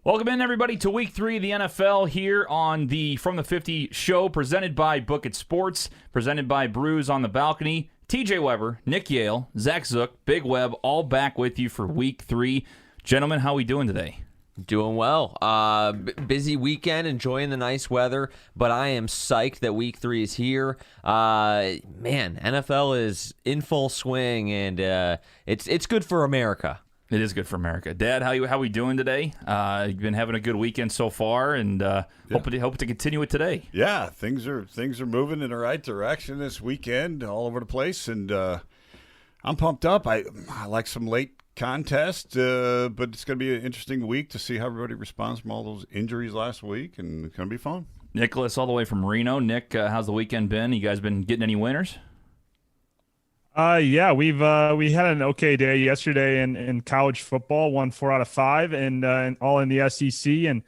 Welcome in, everybody, to Week 3 of the NFL here on the From the 50 show, presented by Book It Sports, presented by Brews on the Balcony. TJ Weber, Nick Yale, Zach Zook, Big Web, all back with you for Week 3. Gentlemen, how are we doing today? Doing well. Busy weekend, enjoying the nice weather, but I am psyched that Week 3 is here. Man, NFL is in full swing, and it's good for America. It is good for America. Dad, how we doing today? You've been having a good weekend so far, and hope to continue it today. Yeah, things are moving in the right direction this weekend, all over the place, and I'm pumped up. I like some late contest, but it's going to be an interesting week to see how everybody responds from all those injuries last week, and it's going to be fun. Nicholas, all the way from Reno. Nick, how's the weekend been? You guys been getting any winners? Yeah, we had an okay day yesterday in college football, won 4 out of 5, and all in the SEC, and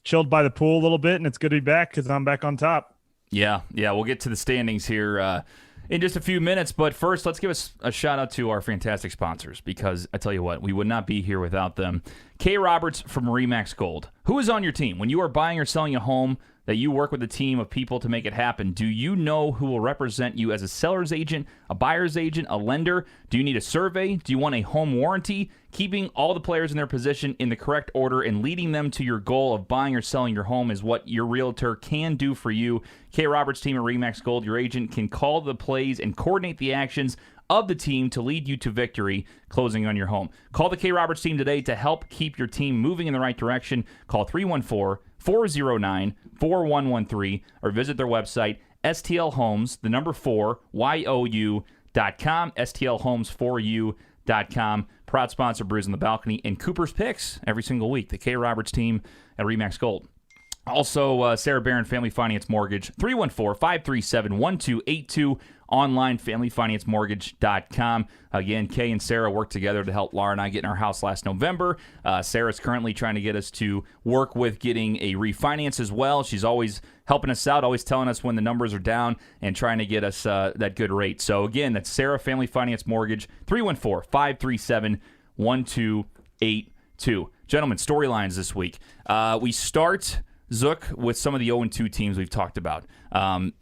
chilled by the pool a little bit, and it's good to be back because I'm back on top. Yeah, we'll get to the standings here in just a few minutes, but first, let's give us a shout out to our fantastic sponsors, because I tell you what, we would not be here without them. Kay Roberts from RE/MAX Gold. Who is on your team when you are buying or selling a home? That you work with a team of people to make it happen. Do you know who will represent you as a seller's agent, a buyer's agent, a lender? Do you need a survey? Do you want a home warranty? Keeping all the players in their position in the correct order and leading them to your goal of buying or selling your home is what your realtor can do for you. Kay Roberts' team at RE/MAX Gold, your agent, can call the plays and coordinate the actions of the team to lead you to victory, closing on your home. Call the Kay Roberts team today to help keep your team moving in the right direction. Call 314-409-4113 or visit their website, STLHomes, the number 4, YOU.com, STLHomes4U.com. Proud sponsor, Brews on the Balcony, and Cooper's Picks every single week. The Kay Roberts team at RE/MAX Gold. Also, Sarah Barron Family Finance Mortgage, 314-537-1282, online, familyfinancemortgage.com. Again, Kay and Sarah worked together to help Laura and I get in our house last November. Sarah's currently trying to get us to work with getting a refinance as well. She's always helping us out, always telling us when the numbers are down and trying to get us that good rate. So again, that's Sarah Family Finance Mortgage, 314-537-1282. Gentlemen, storylines this week. We start, Zook, with some of the 0-2 teams we've talked about. Some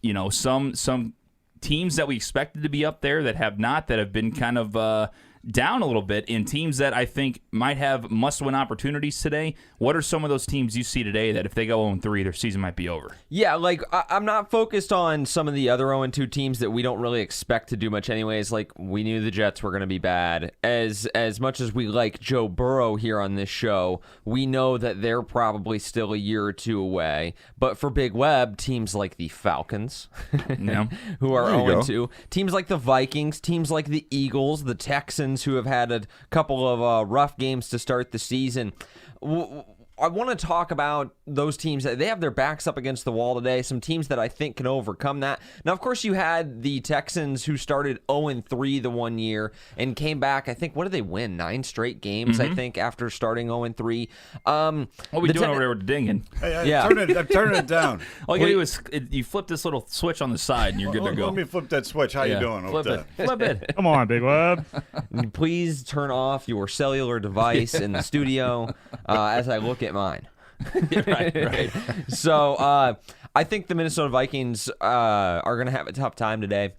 teams that we expected to be up there that have not, that have been kind of down a little bit, in teams that I think might have must-win opportunities today. What are some of those teams you see today that if they go 0-3, their season might be over? Yeah, like I'm not focused on some of the other 0-2 teams that we don't really expect to do much anyways. Like, we knew the Jets were going to be bad. As much as we like Joe Burrow here on this show, we know that they're probably still a year or two away. But for Big Web, teams like the Falcons, who are 0-2, teams like the Vikings, teams like the Eagles, the Texans, who have had a couple of rough games to start the season. I want to talk about those teams. They have their backs up against the wall today. Some teams that I think can overcome that. Now, of course, you had the Texans who started 0-3 the one year and came back. I think, what did they win? 9 straight games, I think, after starting 0-3. What are we doing over there with dinging? Hey, I'm turning it down. All you gotta do is you flip this little switch on the side and you're good to go. Let me flip that switch. How you doing? Flip it. Come on, Big Web. Please turn off your cellular device in the studio as I look at mine. right. So I think the Minnesota Vikings are going to have a tough time today.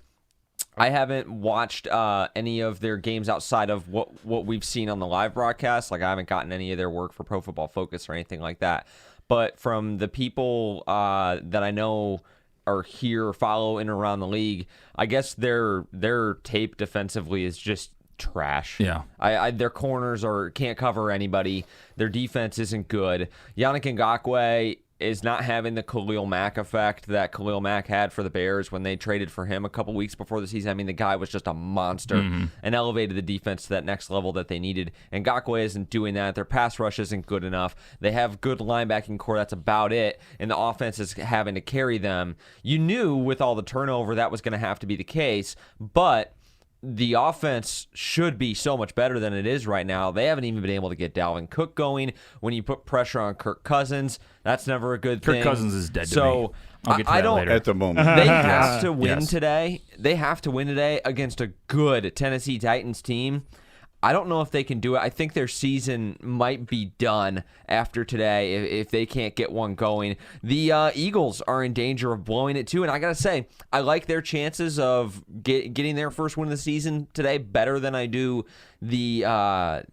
I haven't watched any of their games outside of what we've seen on the live broadcast. Like, I haven't gotten any of their work for Pro Football Focus or anything like that. But from the people that I know are here, follow in and around the league, I guess their tape defensively is just trash. Yeah. Their corners can't cover anybody. Their defense isn't good. Yannick Ngakoue is not having the Khalil Mack effect that Khalil Mack had for the Bears when they traded for him a couple weeks before the season. I mean, the guy was just a monster and elevated the defense to that next level that they needed. And Ngakoue isn't doing that. Their pass rush isn't good enough. They have good linebacking core. That's about it. And the offense is having to carry them. You knew with all the turnover that was going to have to be the case, but the offense should be so much better than it is right now. They haven't even been able to get Dalvin Cook going. When you put pressure on Kirk Cousins, that's never a good thing. Kirk Cousins is dead to me. So I don't later. At the moment. They have to win Yes. today. They have to win today against a good Tennessee Titans team. I don't know if they can do it. I think their season might be done after today if they can't get one going. The Eagles are in danger of blowing it too, and I gotta say, I like their chances of getting their first win of the season today better than I do the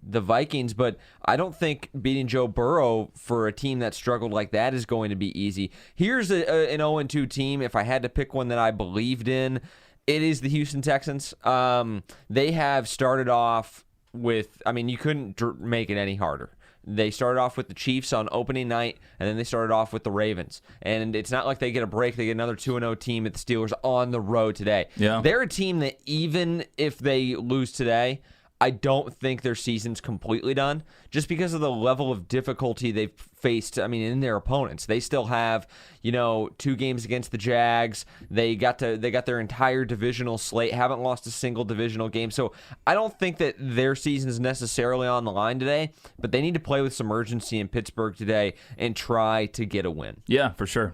Vikings, but I don't think beating Joe Burrow for a team that struggled like that is going to be easy. Here's an 0-2 team. If I had to pick one that I believed in, it is the Houston Texans. They have started off with, I mean, you couldn't make it any harder. They started off with the Chiefs on opening night, and then they started off with the Ravens. And it's not like they get a break. They get another 2-0 team at the Steelers on the road today. Yeah. They're a team that even if they lose today, I don't think their season's completely done just because of the level of difficulty they've faced, I mean, in their opponents. They still have, 2 games against the Jags. They got their entire divisional slate, haven't lost a single divisional game. So I don't think that their season is necessarily on the line today, but they need to play with some urgency in Pittsburgh today and try to get a win. Yeah, for sure.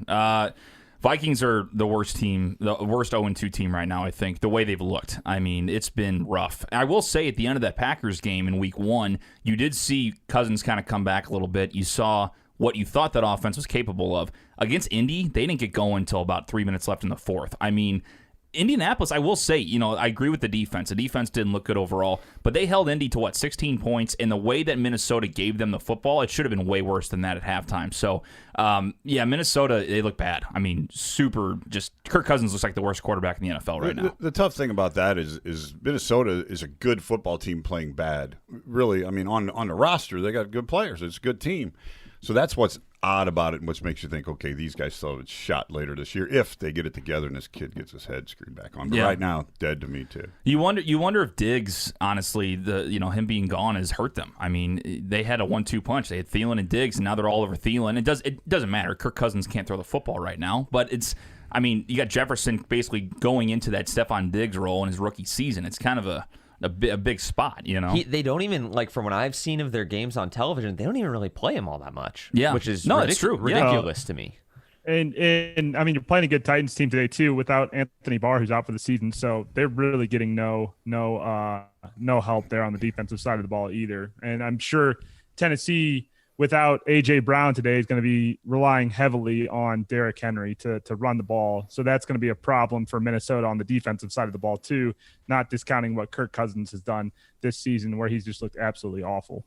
Vikings are the worst team, the worst 0-2 team right now, I think, the way they've looked. I mean, it's been rough. I will say at the end of that Packers game in week 1, you did see Cousins kind of come back a little bit. You saw what you thought that offense was capable of. Against Indy, they didn't get going until about 3 minutes left in the fourth. I mean, Indianapolis, I will say, I agree with the defense. The defense didn't look good overall, but they held Indy to, 16 points, and the way that Minnesota gave them the football, it should have been way worse than that at halftime. So, Minnesota, they look bad. I mean, Kirk Cousins looks like the worst quarterback in the NFL right now. The tough thing about that is Minnesota is a good football team playing bad. Really, I mean, on the roster, they got good players. It's a good team. So that's what's odd about it and what makes you think, okay, these guys still have a shot later this year if they get it together and this kid gets his head screwed back on. But right now, dead to me too. You wonder if Diggs, honestly, him being gone has hurt them. I mean, they had a 1-2 punch. They had Thielen and Diggs, and now they're all over Thielen. It doesn't matter. Kirk Cousins can't throw the football right now, but you got Jefferson basically going into that Stephon Diggs role in his rookie season. It's kind of a big spot, They don't even, from what I've seen of their games on television, they don't even really play him all that much. Yeah. Which is it's true. ridiculous to me. And I mean, you're playing a good Titans team today too, without Anthony Barr, who's out for the season. So they're really getting no help there on the defensive side of the ball either. And I'm sure Tennessee, without A.J. Brown today, is going to be relying heavily on Derrick Henry to run the ball. So that's going to be a problem for Minnesota on the defensive side of the ball too, not discounting what Kirk Cousins has done this season where he's just looked absolutely awful.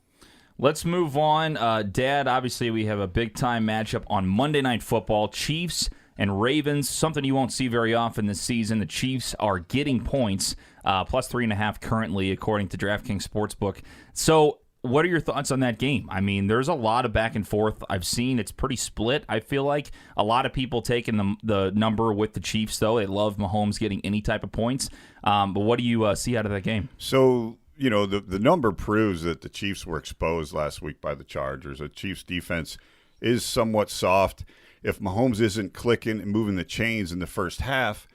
Let's move on. Dad, obviously we have a big-time matchup on Monday Night Football. Chiefs and Ravens, something you won't see very often this season. The Chiefs are getting points, plus 3.5 currently, according to DraftKings Sportsbook. So what are your thoughts on that game? I mean, there's a lot of back and forth I've seen. It's pretty split, I feel like. A lot of people taking the number with the Chiefs, though. They love Mahomes getting any type of points. But what do you see out of that game? So, the number proves that the Chiefs were exposed last week by the Chargers. The Chiefs' defense is somewhat soft. If Mahomes isn't clicking and moving the chains in the first half,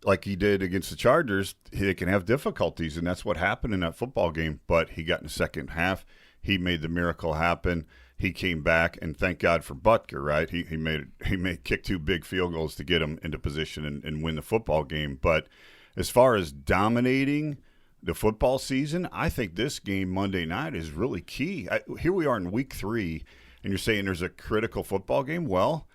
like he did against the Chargers, they can have difficulties, and that's what happened in that football game. But he got in the second half. He made the miracle happen. He came back, and thank God for Butker, right? He kicked 2 big field goals to get him into position and win the football game. But as far as dominating the football season, I think this game Monday night is really key. Here we are in week 3, and you're saying there's a critical football game? Well,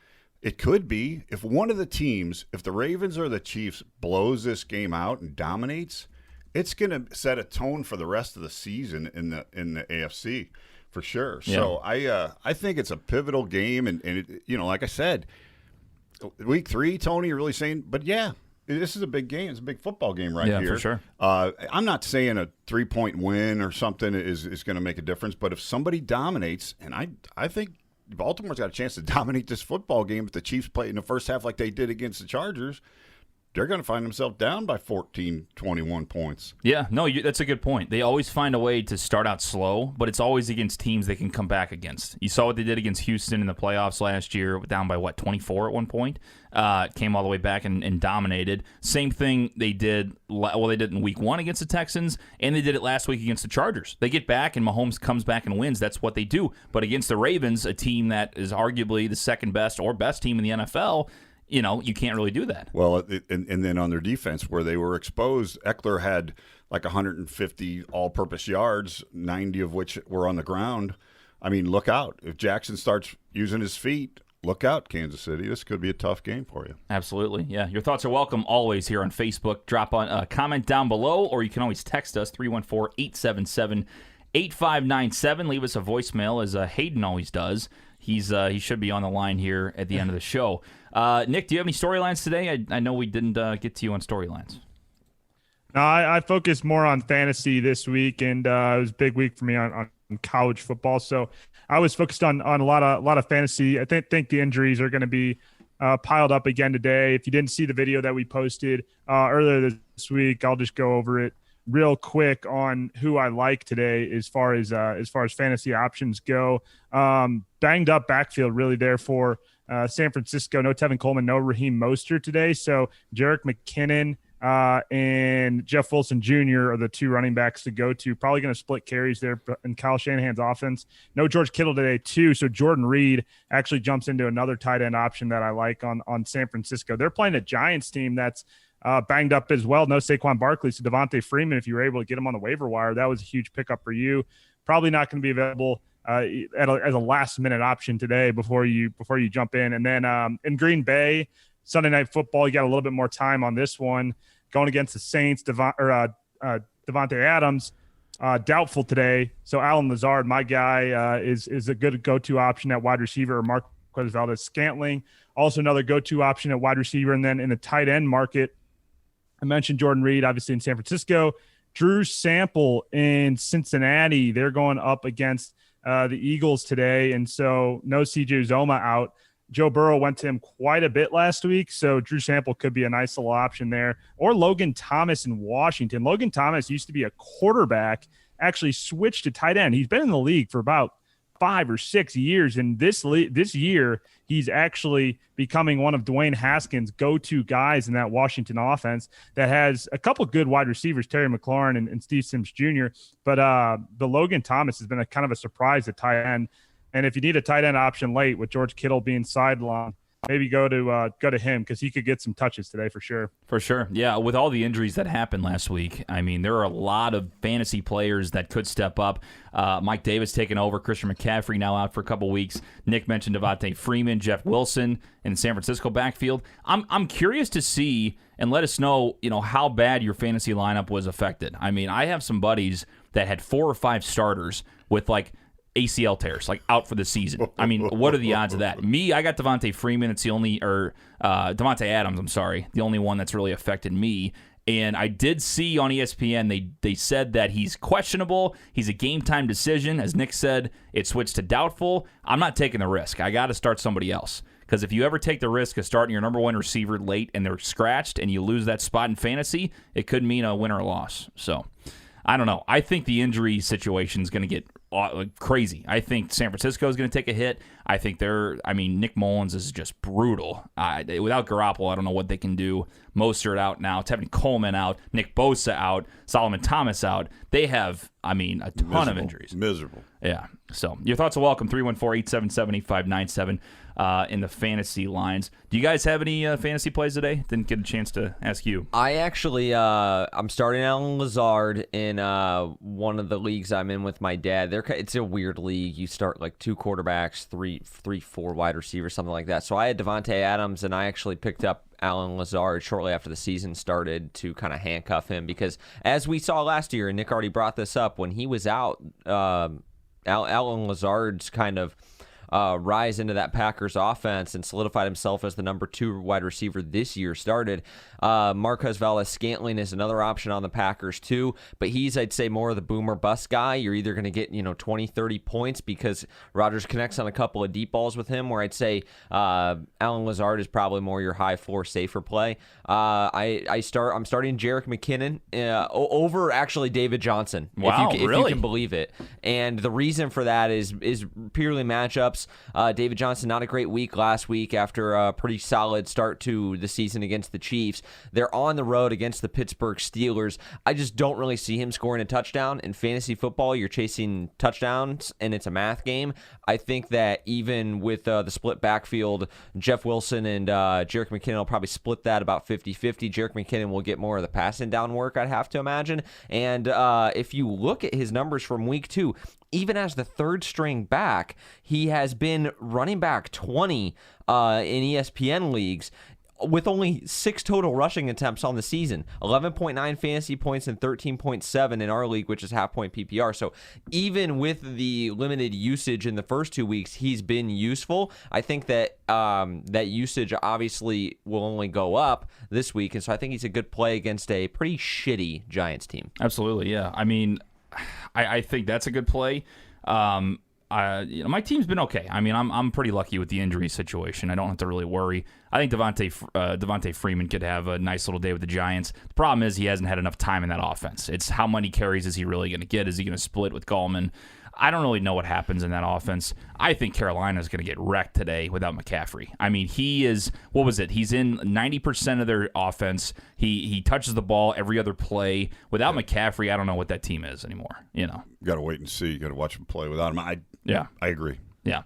it could be. If one of the teams, if the Ravens or the Chiefs blows this game out and dominates, it's going to set a tone for the rest of the season in the AFC for sure. Yeah. So I think it's a pivotal game, and it, like I said, week 3, Tony, you're really saying, but yeah, this is a big game. It's a big football game right here. Yeah, for sure. I'm not saying a 3-point win or something is going to make a difference, but if somebody dominates, and I think Baltimore's got a chance to dominate this football game if the Chiefs play in the first half like they did against the Chargers, they're going to find themselves down by 14, 21 points. Yeah, no, that's a good point. They always find a way to start out slow, but it's always against teams they can come back against. You saw what they did against Houston in the playoffs last year, down by, 24 at one point? Came all the way back and dominated. Same thing they did in week 1 against the Texans, and they did it last week against the Chargers. They get back, and Mahomes comes back and wins. That's what they do. But against the Ravens, a team that is arguably the second best or best team in the NFL, you can't really do that. Well, and then on their defense, where they were exposed, Eckler had like 150 all-purpose yards, 90 of which were on the ground. I mean, look out. If Jackson starts using his feet, look out, Kansas City. This could be a tough game for you. Absolutely. Yeah. Your thoughts are welcome always here on Facebook. Drop on a comment down below, or you can always text us 314-877-8597. Leave us a voicemail, as Hayden always does. He should be on the line here at the end of the show. Nick, do you have any storylines today? I know we didn't get to you on storylines. No, I focused more on fantasy this week, and it was a big week for me on college football. So I was focused on a lot of fantasy. I think the injuries are going to be piled up again today. If you didn't see the video that we posted earlier this week, I'll just go over it real quick on who I like today as far as fantasy options go. Banged up backfield really there for San Francisco. No Tevin Coleman, no Raheem Mostert today. So Jerick McKinnon and Jeff Wilson Jr. are the two running backs to go to. Probably going to split carries there in Kyle Shanahan's offense. No George Kittle today, too. So Jordan Reed actually jumps into another tight end option that I like on San Francisco. They're playing a Giants team that's banged up as well. No Saquon Barkley. So Devontae Freeman, if you were able to get him on the waiver wire, that was a huge pickup for you. Probably not going to be available as a last-minute option today before you jump in. And then in Green Bay, Sunday Night Football, you got a little bit more time on this one. Going against the Saints, Devontae Adams, doubtful today. So Alan Lazard, my guy, is a good go-to option at wide receiver. Or Marquez Valdes-Scantling, also another go-to option at wide receiver. And then in the tight end market, I mentioned Jordan Reed, obviously in San Francisco. Drew Sample in Cincinnati. They're going up against the Eagles today, and so no CJ Uzomah out. Joe Burrow went to him quite a bit last week, so Drew Sample could be a nice little option there. Or Logan Thomas in Washington. Logan Thomas used to be a quarterback, actually switched to tight end. He's been in the league for about 5 or 6 years, and this year he's actually becoming one of Dwayne Haskins' go-to guys in that Washington offense that has a couple good wide receivers, Terry McLaurin and Steve Sims Jr., but the Logan Thomas has been a kind of a surprise at tight end. And if you need a tight end option late with George Kittle being sidelined, maybe go to him because he could get some touches today for sure. For sure. Yeah, with all the injuries that happened last week, I mean, there are a lot of fantasy players that could step up. Mike Davis taking over. Christian McCaffrey now out for a couple weeks. Nick mentioned Devontae Freeman, Jeff Wilson in the San Francisco backfield. I'm curious to see and let us know, how bad your fantasy lineup was affected. I mean, I have some buddies that had 4 or 5 starters with ACL tears, out for the season. I mean, what are the odds of that? Me, I got Devontae Freeman. It's the only, or Devontae Adams, I'm sorry, the only one that's really affected me. And I did see on ESPN, they said that he's questionable. He's a game-time decision. As Nick said, it switched to doubtful. I'm not taking the risk. I got to start somebody else. Because if you ever take the risk of starting your number one receiver late and they're scratched and you lose that spot in fantasy, it could mean a win or a loss. So, I don't know. I think the injury situation is going to get crazy. I think San Francisco is going to take a hit. I think Nick Mullins is just brutal. Without Garoppolo, I don't know what they can do. Mostert out now. Tevin Coleman out. Nick Bosa out. Solomon Thomas out. They have, a ton of injuries. Miserable. Yeah. So your thoughts are welcome. 314-877-8597 in the fantasy lines. Do you guys have any fantasy plays today? Didn't get a chance to ask you. I actually, I'm starting Alan Lazard in one of the leagues I'm in with my dad. It's a weird league. You start 2 quarterbacks, 4 wide receivers, something like that. So I had Devontae Adams, and I actually picked up Alan Lazard shortly after the season started to kind of handcuff him because, as we saw last year, and Nick already brought this up, when he was out, Alan Lazard's kind of rise into that Packers offense and solidified himself as the number 2 wide receiver this year started. Marquez Valdes-Scantling is another option on the Packers too, but he's, I'd say, more of the boomer bust guy. You're either going to get 20, 30 points because Rodgers connects on a couple of deep balls with him, where I'd say Alan Lazard is probably more your high floor, safer play. I'm starting Jerick McKinnon over actually David Johnson. Wow, if you can believe it. And the reason for that is purely matchups. helps. David Johnson, not a great week last week after a pretty solid start to the season against the Chiefs. They're on the road against the Pittsburgh Steelers. I just don't really see him scoring a touchdown. In fantasy football, you're chasing touchdowns, and it's a math game. I think that even with the split backfield, Jeff Wilson and Jerick McKinnon will probably split that about 50-50. Jerick McKinnon will get more of the passing down work, I'd have to imagine. And if you look at his numbers from week 2, even as the third string back, he has been running back 20 in ESPN leagues, with only 6 total rushing attempts on the season, 11.9 fantasy points and 13.7 in our league, which is half-point PPR. So even with the limited usage in the first 2 weeks, he's been useful. I think that that usage obviously will only go up this week, and so I think he's a good play against a pretty shitty Giants team. Absolutely, yeah. I mean, I think that's a good play. My team's been okay. I mean, I'm pretty lucky with the injury situation. I don't have to really worry. I think Devontae Freeman could have a nice little day with the Giants. The problem is he hasn't had enough time in that offense. It's how many carries is he really going to get? Is he going to split with Gallman? I don't really know what happens in that offense. I think Carolina's going to get wrecked today without McCaffrey. I mean, he is, what was it? He's in 90% of their offense. He touches the ball every other play. Without McCaffrey, I don't know what that team is anymore. You got to wait and see. You got to watch him play without him. I agree. Yeah.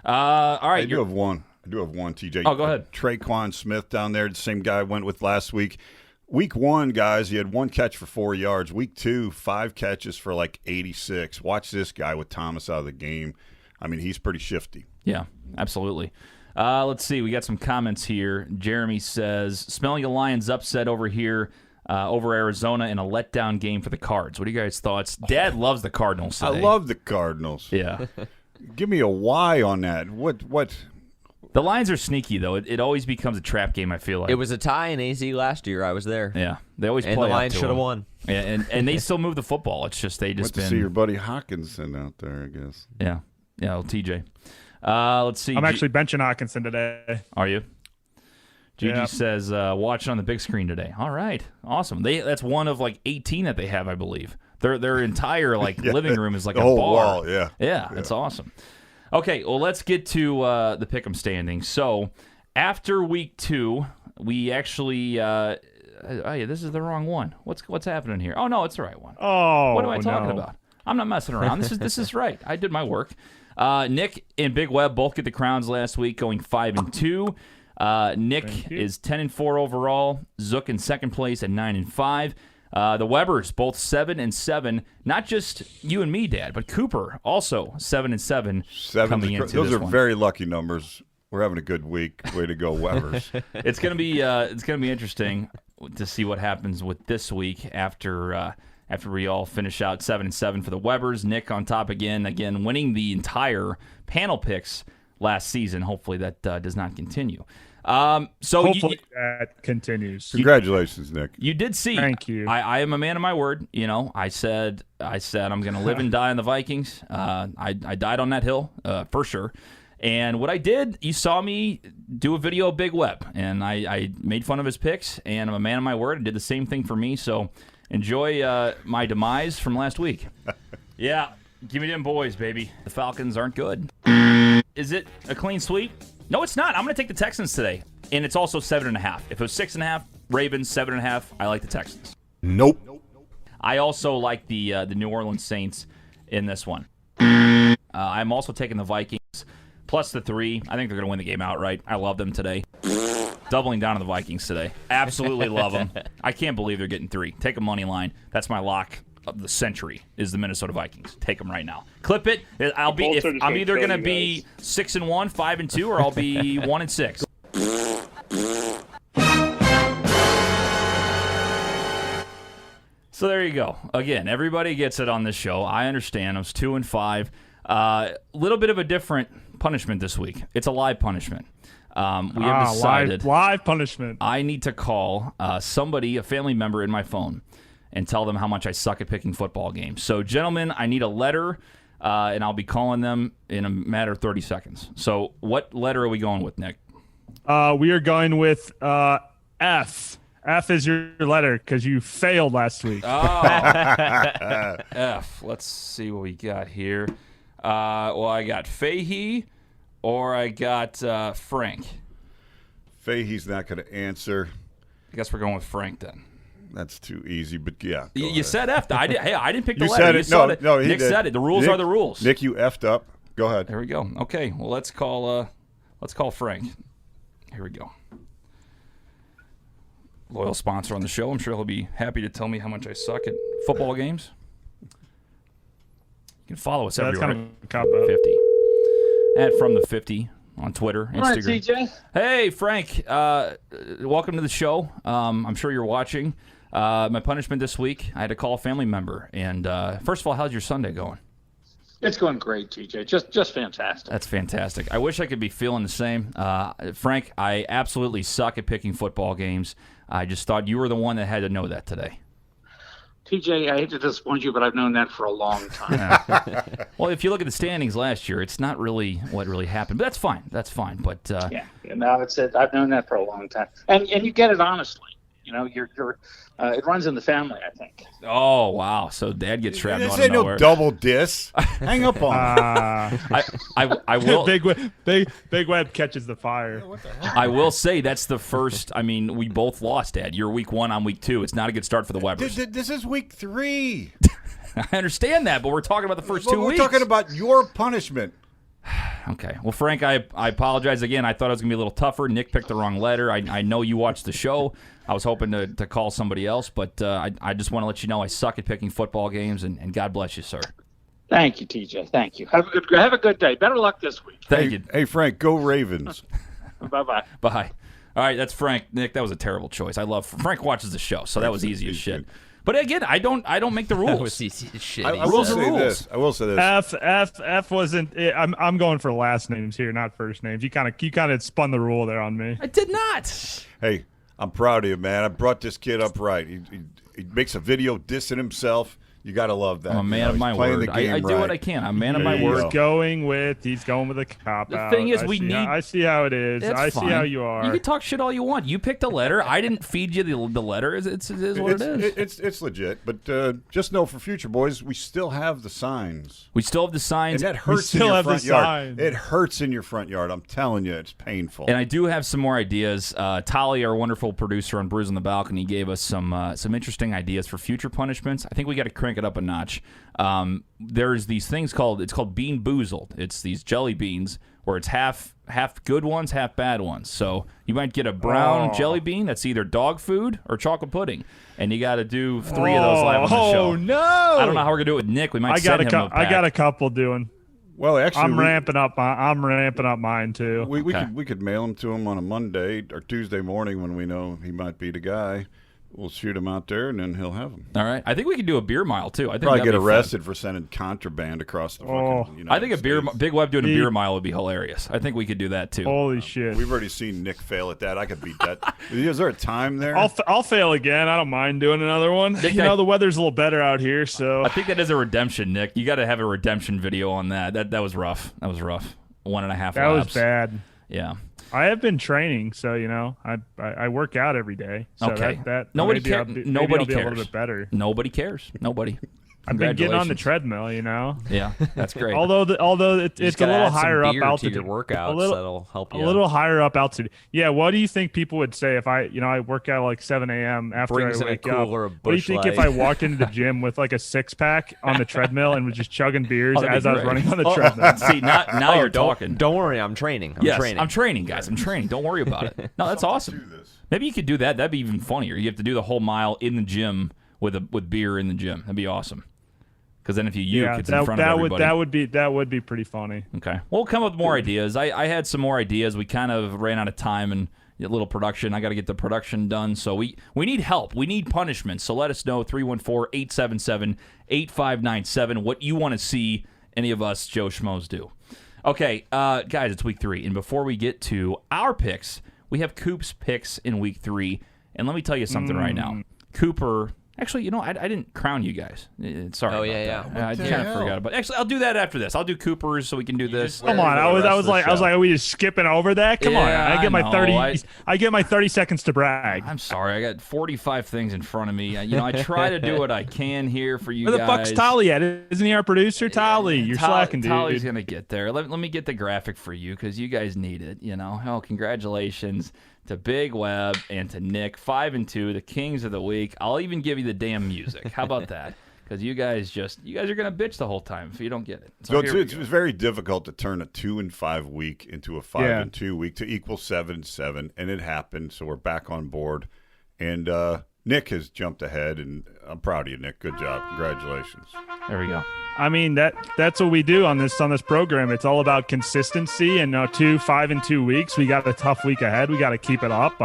All right. I do have one, TJ. Oh, go ahead. Traquan Smith down there, the same guy I went with last week. Week 1, guys, he had 1 catch for 4 yards. Week 2, 5 catches for like 86. Watch this guy with Thomas out of the game. I mean, he's pretty shifty. Yeah, absolutely. Let's see. We got some comments here. Jeremy says, smelling a Lions upset over here over Arizona in a letdown game for the Cards. What are you guys' thoughts? Dad loves the Cardinals today. I love the Cardinals. Yeah. Give me a Y on that. What? The Lions are sneaky, though. It always becomes a trap game, I feel like. It was a tie in AZ last year. I was there. Yeah. They always and play the Lions up to should have them. won. Yeah, and they still move the football. It's just they just Went to see your buddy Hawkinson out there, I guess. Yeah. Yeah, well, TJ. Let's see. I'm actually benching Hawkinson today. Are you? Gigi Yeah. says, watch it on the big screen today. All right. Awesome. That's one of like 18 that they have, I believe. Their entire living room is like the a whole bar. wall, yeah. Yeah, it's awesome. Okay, well, let's get to the pick'em standings. So, after week 2, we actually this is the wrong one. What's happening here? Oh no, it's the right one. Oh, What am I talking about? I'm not messing around. This is right. I did my work. Nick and Big Web both get the crowns last week, going 5-2. Nick is 10-4 overall. Zook in second place at 9-5. The Webbers both 7-7. Not just you and me, Dad, but Cooper also 7-7. Coming into those this are one. very lucky numbers. We're having a good week. Way to go, Webbers. It's gonna be interesting to see what happens with this week after we all finish out 7-7 for the Webbers. Nick on top again, winning the entire panel picks last season. Hopefully that does not continue. Hopefully that continues. Congratulations, Nick. You did see. Thank you. I am a man of my word. You know, I said I'm going to live and die on the Vikings. I died on that hill for sure. And what I did, you saw me do a video of Big Web, and I made fun of his picks. And I'm a man of my word. I did the same thing for me. So enjoy my demise from last week. Yeah, give me them boys, baby. The Falcons aren't good. Is it a clean sweep? No, it's not. I'm going to take the Texans today. And it's also 7.5. If it was 6.5, Ravens, 7.5, I like the Texans. Nope. I also like the New Orleans Saints in this one. I'm also taking the Vikings plus the 3. I think they're going to win the game outright. I love them today. Doubling down on the Vikings today. Absolutely love them. I can't believe they're getting 3. Take a money line. That's my lock of the century is the Minnesota Vikings. Take them right now. Clip it. I'm either going to be 6-1, 5-2, or I'll be 1-6. So there you go. Again, everybody gets it on this show. I understand. I was 2-5. Little bit of a different punishment this week. It's a live punishment. We have decided live punishment. I need to call somebody, a family member, in my phone and tell them how much I suck at picking football games. So, gentlemen, I need a letter, and I'll be calling them in a matter of 30 seconds. So, what letter are we going with, Nick? We are going with F. F is your letter because you failed last week. Oh, F. Let's see what we got here. Well, I got Fahey. or I got Frank. Fahey's not going to answer. I guess we're going with Frank then. That's too easy, but yeah. go You ahead. said F. I didn't pick the You letter. said You it. said No, it. no, he Nick did. said it. The rules Nick- are the rules. Nick, you effed up. Go ahead. There we go. Okay, well let's call Frank. Here we go. Loyal sponsor on the show. I'm sure he'll be happy to tell me how much I suck at football games. You can follow us That's everywhere. kind of a cop-out. 50 at From the 50 on Twitter, Instagram. All right, TJ. Hey, Frank. Welcome to the show. I'm sure you're watching. My punishment this week, I had to call a family member. And first of all, how's your Sunday going? It's going great, TJ. Just fantastic. That's fantastic. I wish I could be feeling the same. Frank, I absolutely suck at picking football games. I just thought you were the one that had to know that today. TJ, I hate to disappoint you, but I've known that for a long time. Well, if you look at the standings last year, it's not really what really happened. But that's fine. That's fine. But Yeah, no, I've known that for a long time, and you get it honestly. You know, it runs in the family, I think. oh wow, so Dad gets trapped This out of ain't no nowhere. double diss. Hang up on him. I will. Big Web catches the fire. I will say that's the first. I mean, we both lost, Dad. You're week 1, I'm week 2. It's not a good start for the Webbers. This is week 3. I understand that, but we're talking about the first But 2 we're weeks. talking about your punishment. Okay. Well, Frank, I apologize again. I thought it was going to be a little tougher. Nick picked the wrong letter. I know you watched the show. I was hoping to call somebody else, but I just want to let you know I suck at picking football games, and God bless you, sir. Thank you, TJ. Thank you. Have a good day. Better luck this week. Thank you. Hey, Frank, go Ravens. Bye-bye. Bye. All right, that's Frank. Nick, that was a terrible choice. I love Frank watches the show, so that was easy as shit. But again, I don't make the That was rules. easy as shit. I he will said. say rules. this. I will say this. F wasn't. I'm going for last names here, not first names. You kind of spun the rule there on me. I did not. Hey, I'm proud of you, man. I brought this kid up right. He makes a video dissing himself. You got to love that. I'm a man You know, of my he's playing word. the game I do right. what I can. I'm a man of There my you word. go. He's going with a cop The out. thing is, I we see need- I see how it is. That's I see fine. how you are. You can talk shit all you want. You picked a letter. I didn't feed you the letter. It is what it is. It's legit, but just know for future, boys, we still have the signs. We still have the signs. And that hurts in still your have the front yard. signs. It hurts in your front yard. I'm telling you, it's painful. And I do have some more ideas. Tali, our wonderful producer on Brews on the Balcony, gave us some interesting ideas for future punishments. I think we got to crank it up a notch. There's these things called Bean Boozled. It's these jelly beans where it's half good ones, half bad ones. So you might get a brown jelly bean that's either dog food or chocolate pudding, and you got to do 3 of those live on the show. Oh no! I don't know how we're gonna do it with Nick. We might send him a pack. I got a couple doing. well, actually, I'm ramping up mine too. We Okay. could mail them to him on a Monday or Tuesday morning when we know he might be the guy. We'll shoot him out there, and then he'll have them. All right. I think we can do a beer mile too. I think Probably that'd get be fun. arrested for sending contraband across the fucking United I think States. Big Web doing a He- beer mile would be hilarious. I think we could do that too. Holy shit! We've already seen Nick fail at that. I could beat that. Is there a time there? I'll fail again. I don't mind doing another one. Nick, You know, the weather's a little better out here, so I think that is a redemption, Nick. You got to have a redemption video on that. That was rough. That was rough. 1.5 that laps. was bad. Yeah. I have been training, so you know, I work out every day. So Okay. that Nobody maybe cares. I'll be- maybe Nobody I'll be a cares. little bit better. Nobody cares. Nobody. I've been getting on the Congratulations. treadmill, you know. Yeah, that's great. Although You it's just a gotta little add some higher up beer altitude. to your workouts. A little- That'll help A you. little higher up altitude. Yeah. What do you think people would say if I work out at like 7 a.m. after Brings I in a wake up? cooler of What do you Busch think if Light. I walked into the gym with like a 6-pack on the treadmill and was just chugging beers Oh, that'd be as I was great. running on the Oh, treadmill? See, now you're don't, talking. Don't worry, I'm training. I'm yes, training. I'm training, guys. I'm training. Don't worry about it. No, that's awesome. Maybe you could do that. That'd be even funnier. You have to do the whole mile in the gym with beer in the gym. That'd be awesome. Because then if you uke, Yeah, it's in front of everybody. that would be pretty funny. Okay. We'll come up with more ideas. I had some more ideas. We kind of ran out of time and a little production. I got to get the production done. So we need help. We need punishment. So let us know, 314-877-8597, what you want to see any of us Joe Schmoes do. Okay, guys, it's week 3. And before we get to our picks, we have Coop's picks in week 3. And let me tell you something right now. Cooper Actually, I didn't crown you guys. Sorry. Oh, about yeah, that. yeah. I What the kind of hell? forgot about. Actually, I'll do that after this. I'll do Cooper's so we can do this. Come on, I was like, are we just skipping over that? Come on, Yeah, I get my I know. 30. I get my 30 seconds to brag. I'm sorry. I got 45 things in front of me. I try to do what I can here for you Where the guys. fuck's Tolly at? Isn't he our producer, Tolly? You're slacking, dude. Tolly's gonna get there. Let me get the graphic for you because you guys need it. Oh, congratulations to Big Web and to Nick, 5-2, the Kings of the Week. I'll even give you the damn music. How about that? Because you guys are gonna bitch the whole time if you don't get it. So So here we it's go. very difficult to turn a 2-5 week into a 5-2 week to equal 7-7, and it happened. So we're back on board, and Nick has jumped ahead, and I'm proud of you, Nick. Good job, congratulations. There we go. I mean that's what we do on this program. It's all about consistency, and now 5-2 weeks. We got a tough week ahead. We got to keep it up.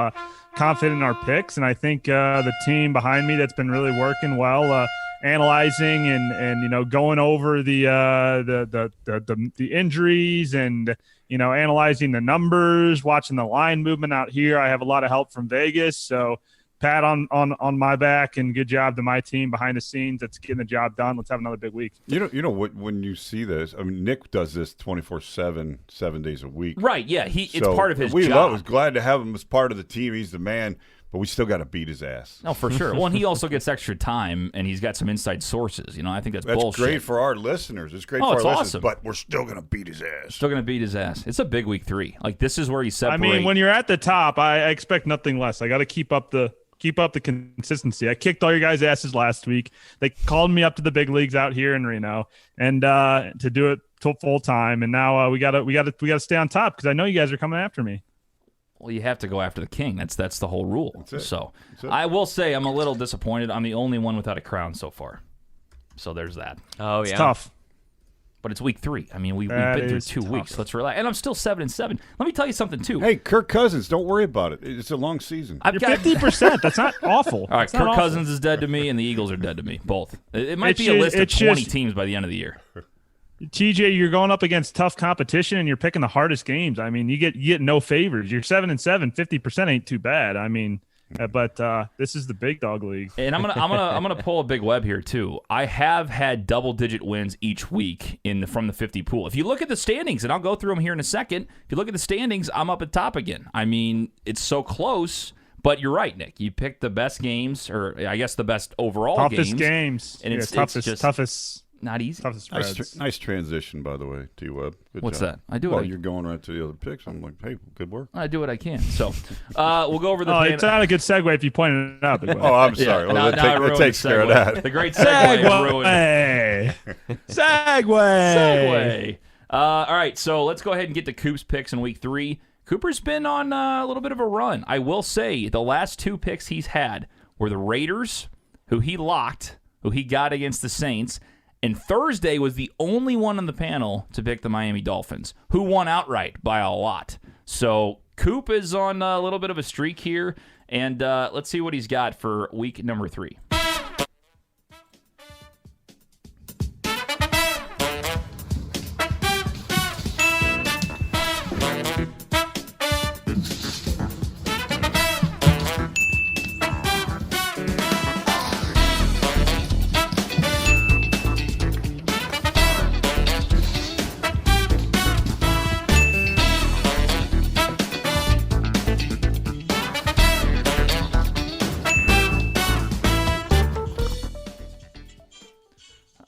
Confident in our picks, and I think the team behind me that's been really working well, analyzing and going over the injuries and analyzing the numbers, watching the line movement out here. I have a lot of help from Vegas, so pat on my back and good job to my team behind the scenes that's getting the job done. Let's have another big week. You know what? When you see this, I mean, Nick does this 24/7, 7 days a week. Right? Yeah. It's So part of his we job. was glad to have him as part of the team. He's the man, but we still got to beat his ass. No, for sure. Well, and he also gets extra time, and he's got some inside sources. I think that's That's bullshit. great for our listeners. It's great Oh, for it's our awesome. listeners, but we're still going to beat his ass. Still gonna beat his ass. It's a big week 3. Like this is where you separate. I mean, when you're at the top, I expect nothing less. I got to keep up the consistency. I kicked all your guys' asses last week. They called me up to the big leagues out here in Reno, and to do it full time. And now we gotta stay on top because I know you guys are coming after me. Well, you have to go after the king. That's the whole rule. it. So it. I will say I'm a little disappointed. I'm the only one without a crown so far. So there's that. Oh, It's yeah. tough. But it's week 3. I mean, we've That been through is 2 tough. weeks. Let's relax. And I'm still 7-7. Let me tell you something too. Hey, Kirk Cousins, don't worry about it. It's a long season. I've You're got 50%. That's not awful. All right, That's not Kirk awful. Cousins is dead to me, and the Eagles are dead to me. Both. It might It's be a ju- list of it's 20 just- teams by the end of the year. TJ, you're going up against tough competition and you're picking the hardest games. I mean, you get no favors. You're 7-7, 50% ain't too bad. I mean, but this is the big dog league. And I'm gonna pull a Big Web here too. I have had double-digit wins each week from the 50 pool. If you look at the standings, and I'll go through them here in a second. If you look at the standings, I'm up at top again. I mean, it's so close. But you're right, Nick. You picked the best games, or I guess the best overall Toughest games. And Yeah, it's toughest not easy. toughest Nice, spreads. nice transition, by the way, T-Web. Good What's job. that? I do Well, what I- you're going right to the other picks. I'm like, hey, good work. I do what I can. So we'll go over the. Oh, it's not a good segue if you pointed it out. Big Oh, I'm sorry. Yeah, Well, that takes care of that. The great segue ruined. Segway. Segway. Segue. All right, so let's go ahead and get to Coop's picks in week 3. Cooper's been on a little bit of a run. I will say the last 2 picks he's had were the Raiders, who he locked, who he got against the Saints, and Thursday was the only one on the panel to pick the Miami Dolphins, who won outright by a lot. So Coop is on a little bit of a streak here, and let's see what he's got for week number 3.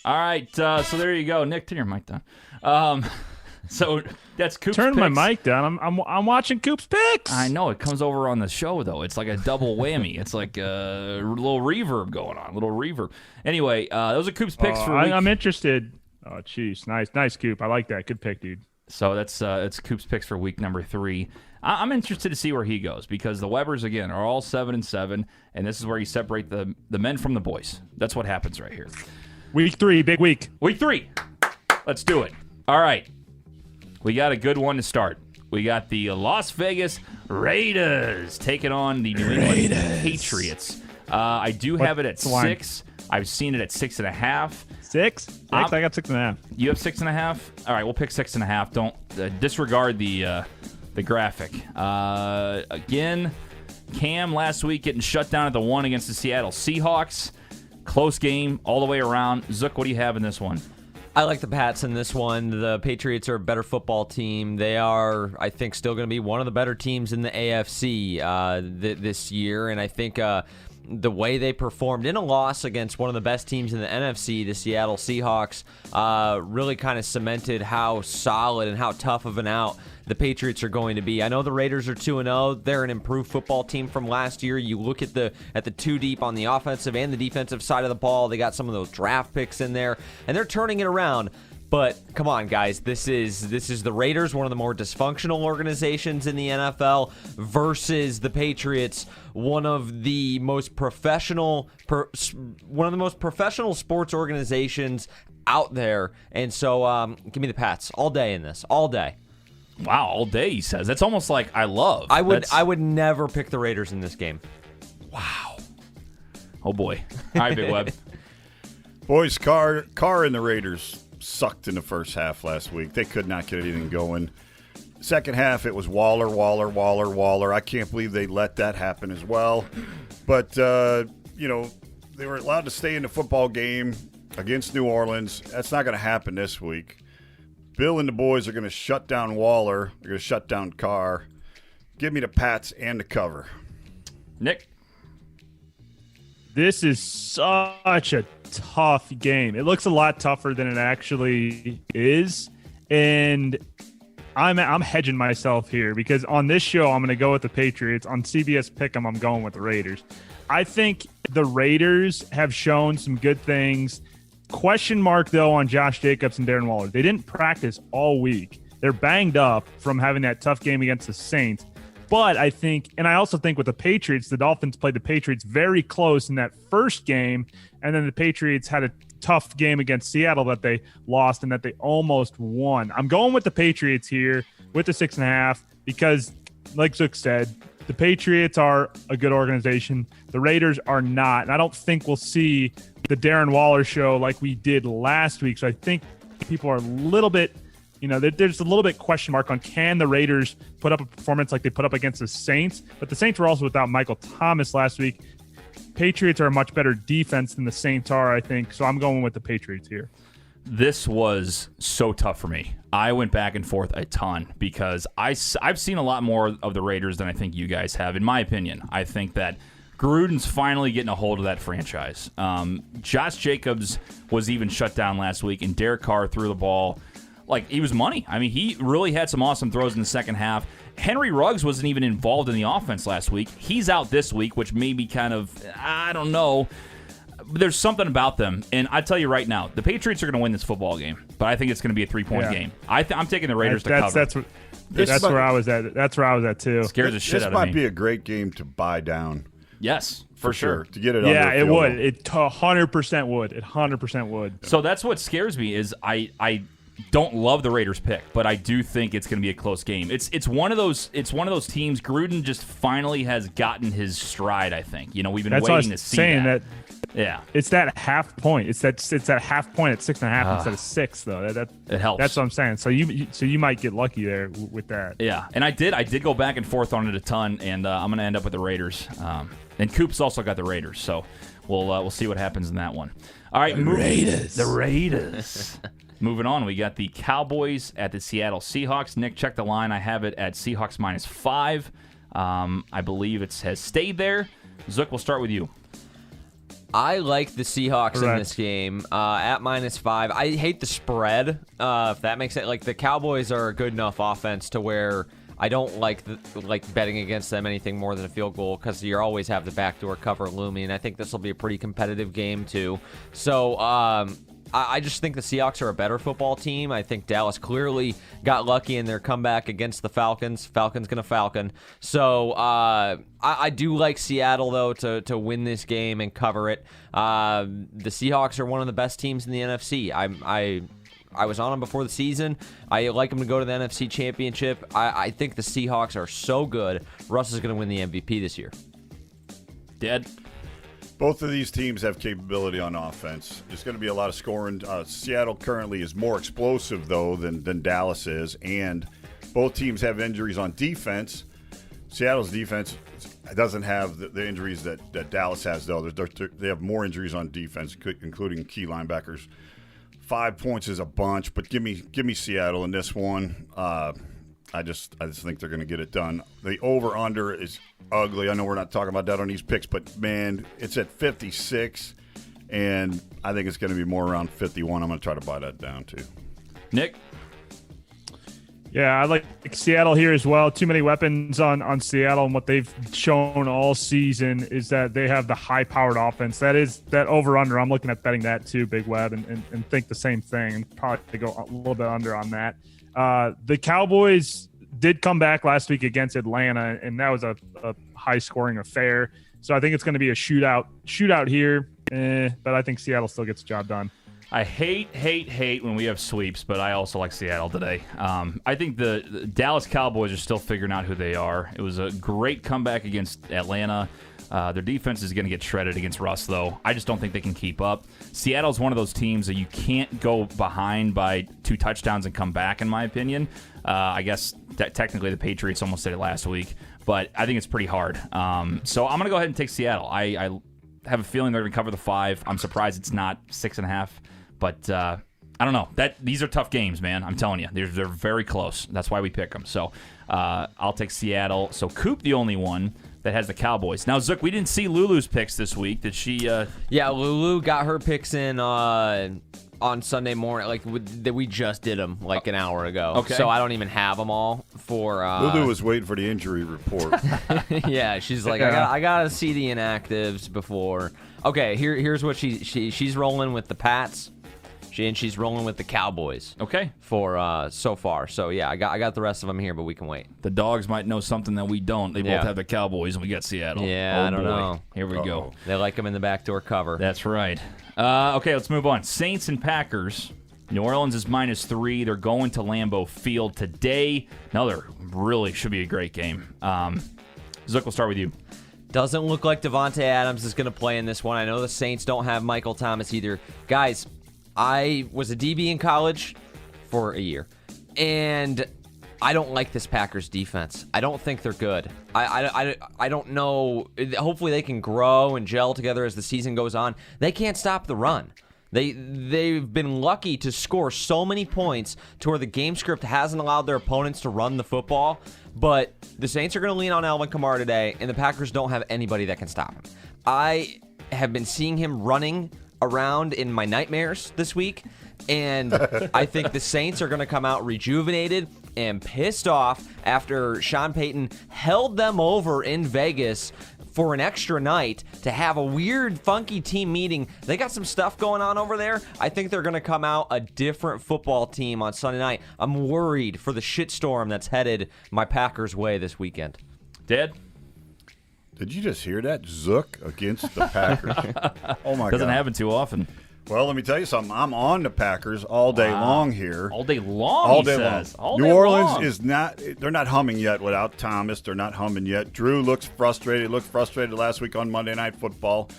All right, so there you go. Nick, turn your mic down. So that's Coop's Turn my picks. mic down. I'm watching Coop's picks. I know it comes over on the show though. It's like a double whammy. It's like a little reverb going on. Little reverb. Anyway, those are Coop's picks for week. I'm interested. Oh, jeez, nice Coop. I like that. Good pick, dude. So that's Coop's picks for week number 3. I'm interested to see where he goes because the Webbers again are all 7-7, and this is where you separate the men from the boys. That's what happens right here. Week 3, big week. Week 3. Let's do it. All right. We got a good one to start. We got the Las Vegas Raiders taking on the New England Patriots. I do have it at What's the line? 6. I've seen it at 6.5. 6? I got 6.5. You have 6.5. All right, we'll pick 6.5. Don't disregard the graphic. Again, Cam last week getting shut down at the 1 against the Seattle Seahawks. Close game all the way around. Zook, what do you have in this one? I like the Pats in this one. The Patriots are a better football team. They are, I think, still going to be one of the better teams in the AFC this year. And I think the way they performed in a loss against one of the best teams in the NFC, the Seattle Seahawks, really kind of cemented how solid and how tough of an out the Patriots are going to be. I know the Raiders are 2-0. They're an improved football team from last year. You look at the two deep on the offensive and the defensive side of the ball. They got some of those draft picks in there, and they're turning it around. But come on, guys, this is the Raiders, one of the more dysfunctional organizations in the NFL, versus the Patriots, one of the most professional sports organizations out there. And so, give me the Pats all day in this, all day. Wow, all day, he says. That's almost like I love. I would never pick the Raiders in this game. Wow. Oh boy. All right, Big Web. Boys, Carr and the Raiders sucked in the first half last week. They could not get anything going. Second half, it was Waller. I can't believe they let that happen as well. But, they were allowed to stay in the football game against New Orleans. That's not going to happen this week. Bill and the boys are going to shut down Waller. They're going to shut down Carr. Give me the Pats and the cover. Nick? This is such a tough game. It looks a lot tougher than it actually is. And I'm hedging myself here because on this show, I'm going to go with the Patriots. On CBS Pick'em, I'm going with the Raiders. I think the Raiders have shown some good things. Question mark, though, on Josh Jacobs and Darren Waller. They didn't practice all week. They're banged up from having that tough game against the Saints. But I think, and I also think with the Patriots, the Dolphins played the Patriots very close in that first game, and then the Patriots had a tough game against Seattle that they lost and that they almost won. I'm going with the Patriots here with the 6.5 because, like Zook said, the Patriots are a good organization. The Raiders are not. And I don't think we'll see the Darren Waller show like we did last week. So I think people are a little bit, there's a little bit question mark on can the Raiders put up a performance like they put up against the Saints. But the Saints were also without Michael Thomas last week. Patriots are a much better defense than the Saints are, I think. So I'm going with the Patriots here. This was so tough for me. I went back and forth a ton because I've seen a lot more of the Raiders than I think you guys have, in my opinion. I think that Gruden's finally getting a hold of that franchise. Josh Jacobs was even shut down last week, and Derek Carr threw the ball like he was money. I mean, he really had some awesome throws in the second half. Henry Ruggs wasn't even involved in the offense last week. He's out this week, which may be kind of, I don't know. There's something about them, and I tell you right now, the Patriots are going to win this football game, but I think it's going to be a 3-point game. I'm taking the Raiders to cover. That's where I was at. That's where I was at too. Scares the shit out of me. This might be a great game to buy down. Yes, for sure. To get it. Yeah, it would. It 100% would. It 100% would. So that's what scares me is I don't love the Raiders pick, but I do think it's going to be a close game. It's one of those teams. Gruden just finally has gotten his stride. I think we've been waiting to see that. Yeah, it's that half point. It's that half point at 6.5 instead of 6 though. That it helps. That's what I'm saying. So you might get lucky there with that. Yeah, and I did go back and forth on it a ton, and I'm going to end up with the Raiders. And Coop's also got the Raiders, so we'll see what happens in that one. All right, the Raiders. Moving on, we got the Cowboys at the Seattle Seahawks. Nick, check the line. I have it at Seahawks -5. I believe it has stayed there. Zook, we'll start with you. I like the Seahawks in this game at -5. I hate the spread, if that makes sense. Like, the Cowboys are a good enough offense to where I don't like betting against them anything more than a field goal because you always have the backdoor cover looming. And I think this will be a pretty competitive game, too. So, I just think the Seahawks are a better football team. I think Dallas clearly got lucky in their comeback against the Falcons. Falcons gonna Falcon. So I do like Seattle, though, to win this game and cover it. The Seahawks are one of the best teams in the NFC. I was on them before the season. I like them to go to the NFC Championship. I think the Seahawks are so good. Russ is going to win the MVP this year. Dead. Both of these teams have capability on offense. There's going to be a lot of scoring. Seattle currently is more explosive, though, than Dallas is, and both teams have injuries on defense. Seattle's defense doesn't have the injuries that Dallas has, though. They have more injuries on defense, including key linebackers. 5 points is a bunch, but give me Seattle in this one. I just think they're going to get it done. The over-under is ugly. I know we're not talking about that on these picks, but, man, it's at 56, and I think it's going to be more around 51. I'm going to try to buy that down, too. Nick? Yeah, I like Seattle here as well. Too many weapons on Seattle, and what they've shown all season is that they have the high-powered offense. That over-under. I'm looking at betting that too, Big Web, and think the same thing, and probably go a little bit under on that. The Cowboys did come back last week against Atlanta, and that was a high-scoring affair. So I think it's going to be a shootout here, but I think Seattle still gets the job done. I hate when we have sweeps, but I also like Seattle today. I think the Dallas Cowboys are still figuring out who they are. It was a great comeback against Atlanta. Their defense is going to get shredded against Russ, though. I just don't think they can keep up. Seattle's one of those teams that you can't go behind by 2 touchdowns and come back, in my opinion. I guess technically the Patriots almost did it last week, but I think it's pretty hard. So I'm going to go ahead and take Seattle. I have a feeling they're going to cover the 5. I'm surprised it's not 6.5. But I don't know. These are tough games, man. I'm telling you. They're very close. That's why we pick them. So I'll take Seattle. So Coop, the only one that has the Cowboys. Now, Zook, we didn't see Lulu's picks this week. Did she? Yeah, Lulu got her picks in on Sunday morning. We just did them an hour ago. Okay. So I don't even have them all for. Lulu was waiting for the injury report. Yeah, she's like, I gotta see the inactives before. Okay, here's what she's rolling with the Pats. She's rolling with the Cowboys. Okay. For so far. So yeah, I got the rest of them here, but we can wait. The Dogs might know something that we don't. They both have the Cowboys, and we got Seattle. Yeah, I don't know. Here we go. They like them in the backdoor cover. That's right. Okay, let's move on. Saints and Packers. New Orleans is -3. They're going to Lambeau Field today. Another really should be a great game. Zook, we'll start with you. Doesn't look like Devontae Adams is going to play in this one. I know the Saints don't have Michael Thomas either. Guys, I was a DB in college for a year, and I don't like this Packers defense. I don't think they're good. I don't know. Hopefully they can grow and gel together as the season goes on. They can't stop the run. They've been lucky to score so many points to where the game script hasn't allowed their opponents to run the football. But the Saints are going to lean on Alvin Kamara today, and the Packers don't have anybody that can stop him. I have been seeing him running around in my nightmares this week, and I think the Saints are going to come out rejuvenated and pissed off after Sean Payton held them over in Vegas for an extra night to have a weird, funky team meeting. They got some stuff going on over there. I think they're going to come out a different football team on Sunday night. I'm worried for the shitstorm that's headed my Packers' way this weekend. Dad? Did you just hear that? Zook against the Packers. Oh, my God. Doesn't happen too often. Well, let me tell you something. I'm on the Packers all day long here. All day long, all he day says. long. All New day Orleans long. is not – they're not humming yet without Thomas. They're not humming yet. Drew looks frustrated. Looked frustrated last week on Monday Night Football.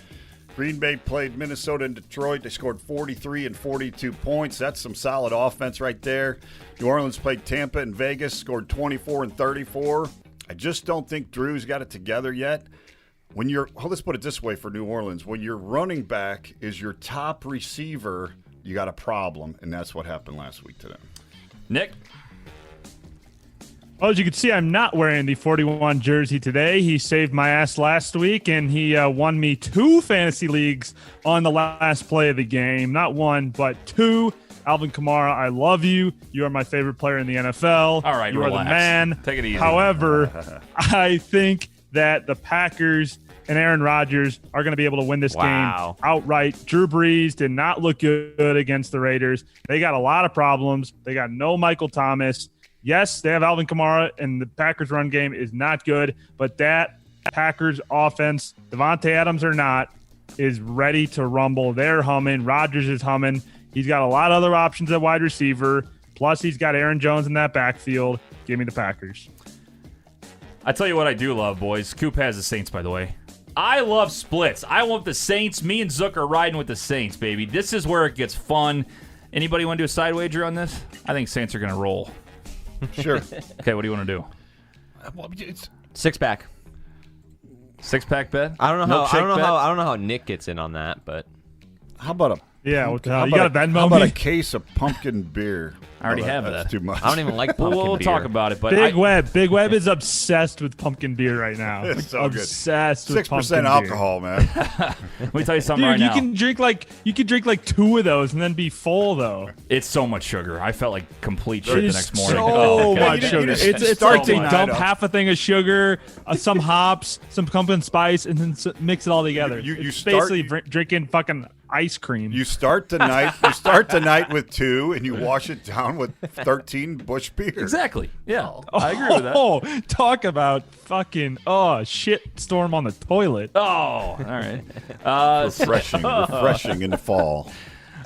Green Bay played Minnesota and Detroit. They scored 43 and 42 points. That's some solid offense right there. New Orleans played Tampa and Vegas, scored 24 and 34. I just don't think Drew's got it together yet. Let's put it this way for New Orleans. When your running back is your top receiver, you got a problem, and that's what happened last week to them. Nick? Well, as you can see, I'm not wearing the 41 jersey today. He saved my ass last week, and he won me 2 fantasy leagues on the last play of the game. Not 1, but 2. Alvin Kamara, I love you. You are my favorite player in the NFL. All right, you relax. are the man. Take it easy. However, I think that the Packers and Aaron Rodgers are going to be able to win this game outright. Drew Brees did not look good against the Raiders. They got a lot of problems. They got no Michael Thomas. Yes, they have Alvin Kamara, and the Packers' run game is not good, but that Packers offense, Devontae Adams or not, is ready to rumble. They're humming. Rodgers is humming. He's got a lot of other options at wide receiver. Plus, he's got Aaron Jones in that backfield. Give me the Packers. I tell you what I do love, boys. Coop has the Saints, by the way. I love splits. I want the Saints. Me and Zook are riding with the Saints, baby. This is where it gets fun. Anybody want to do a side wager on this? I think Saints are going to roll. Sure. Okay, what do you want to do? Well, 6-pack. 6-pack bet. I don't know Milkshake bet? how Nick gets in on that, but How about a Yeah, what the hell? how You got a about Venmo How about a me? case of pumpkin beer? I already have That's that. too much. I don't even like We'll, pumpkin we'll beer. talk about it, but Big Web is obsessed with pumpkin beer right now. It's so good. Obsessed with 6% pumpkin beer. alcohol, man. let me tell you something Dude, right you now. can drink like 2 of those and then be full though. It's so much sugar. I felt like complete shit It the is next morning. so Oh, okay. much You sugar. just It's start like they the night dump up. half a thing of sugar, some hops, some pumpkin spice, and then mix it all together. You It's start- basically drinking fucking ice cream. You start the night. You start the night with 2, and you wash it down with 13 Busch beer. Exactly. Yeah, I agree with that. Oh, talk about fucking shit storm on the toilet. Oh, all right. Refreshing in the fall.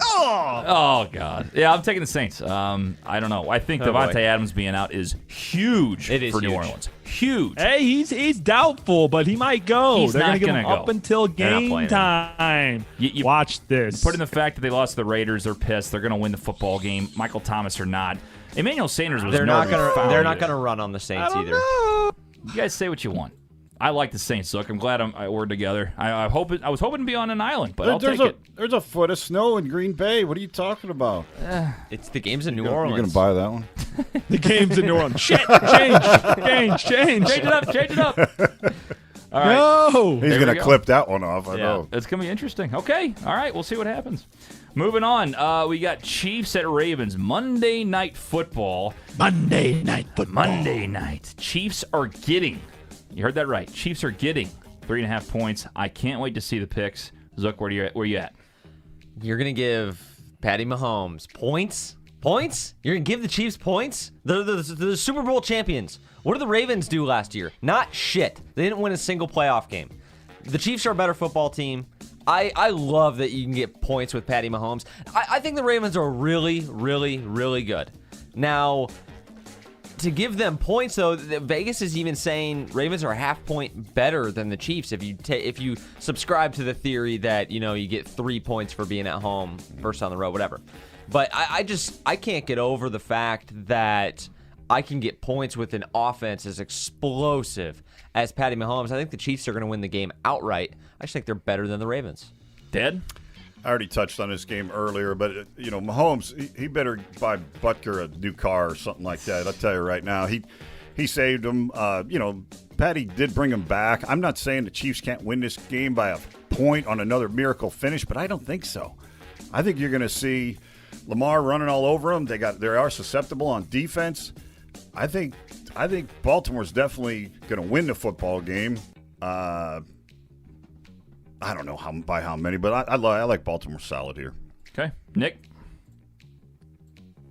Oh God. Yeah, I'm taking the Saints. I don't know. I think Oh, Devontae boy. Adams being out is huge It is for New huge. Orleans. Huge. Hey, he's doubtful, but he might go. He's They're not gonna give gonna him go. up until They're not game playing him. time. You Watch this. put in the fact that they lost to the Raiders. They're pissed. They're going to win the football game. Michael Thomas or not. Emmanuel Sanders was They're nowhere not to be gonna found they're not either. gonna run on the Saints I don't either. know. You guys say what you want. I like the Saints. Look, I'm glad we're together. I was hoping to be on an island, but I'll take it. There's a foot of snow in Green Bay. What are you talking about? It's the games in New You're Orleans. going to buy that one? The game's in New Orleans. Shit, change. Change it up. Change it up. All right. No. He's There going we to go. clip that one off. I Yeah, know. it's going to be interesting. Okay. All right. We'll see what happens. Moving on. We got Chiefs at Ravens. Monday Night Football. Monday night football. Monday night. Chiefs are getting, you heard that right, Chiefs are getting 3.5 points. I can't wait to see the picks. Zook, where you at? You're gonna give Patty Mahomes points? Points? You're gonna give the Chiefs points? They're the Super Bowl champions. What did the Ravens do last year? Not shit. They didn't win a single playoff game. The Chiefs are a better football team. I love that you can get points with Patty Mahomes. I think the Ravens are really, really, really good. Now, to give them points, though, Vegas is even saying Ravens are a half point better than the Chiefs if you subscribe to the theory that, you get 3 points for being at home versus on the road, whatever. But I can't get over the fact that I can get points with an offense as explosive as Patty Mahomes. I think the Chiefs are going to win the game outright. I just think they're better than the Ravens. Dead? I already touched on this game earlier, but Mahomes, he better buy Butker a new car or something like that. I'll tell you right now, he saved him. Patty did bring him back. I'm not saying the Chiefs can't win this game by a point on another miracle finish, but I don't think so. I think you're going to see Lamar running all over them. They are susceptible on defense. I think Baltimore's definitely going to win the football game. I don't know by how many, but I like Baltimore solid here. Okay. Nick?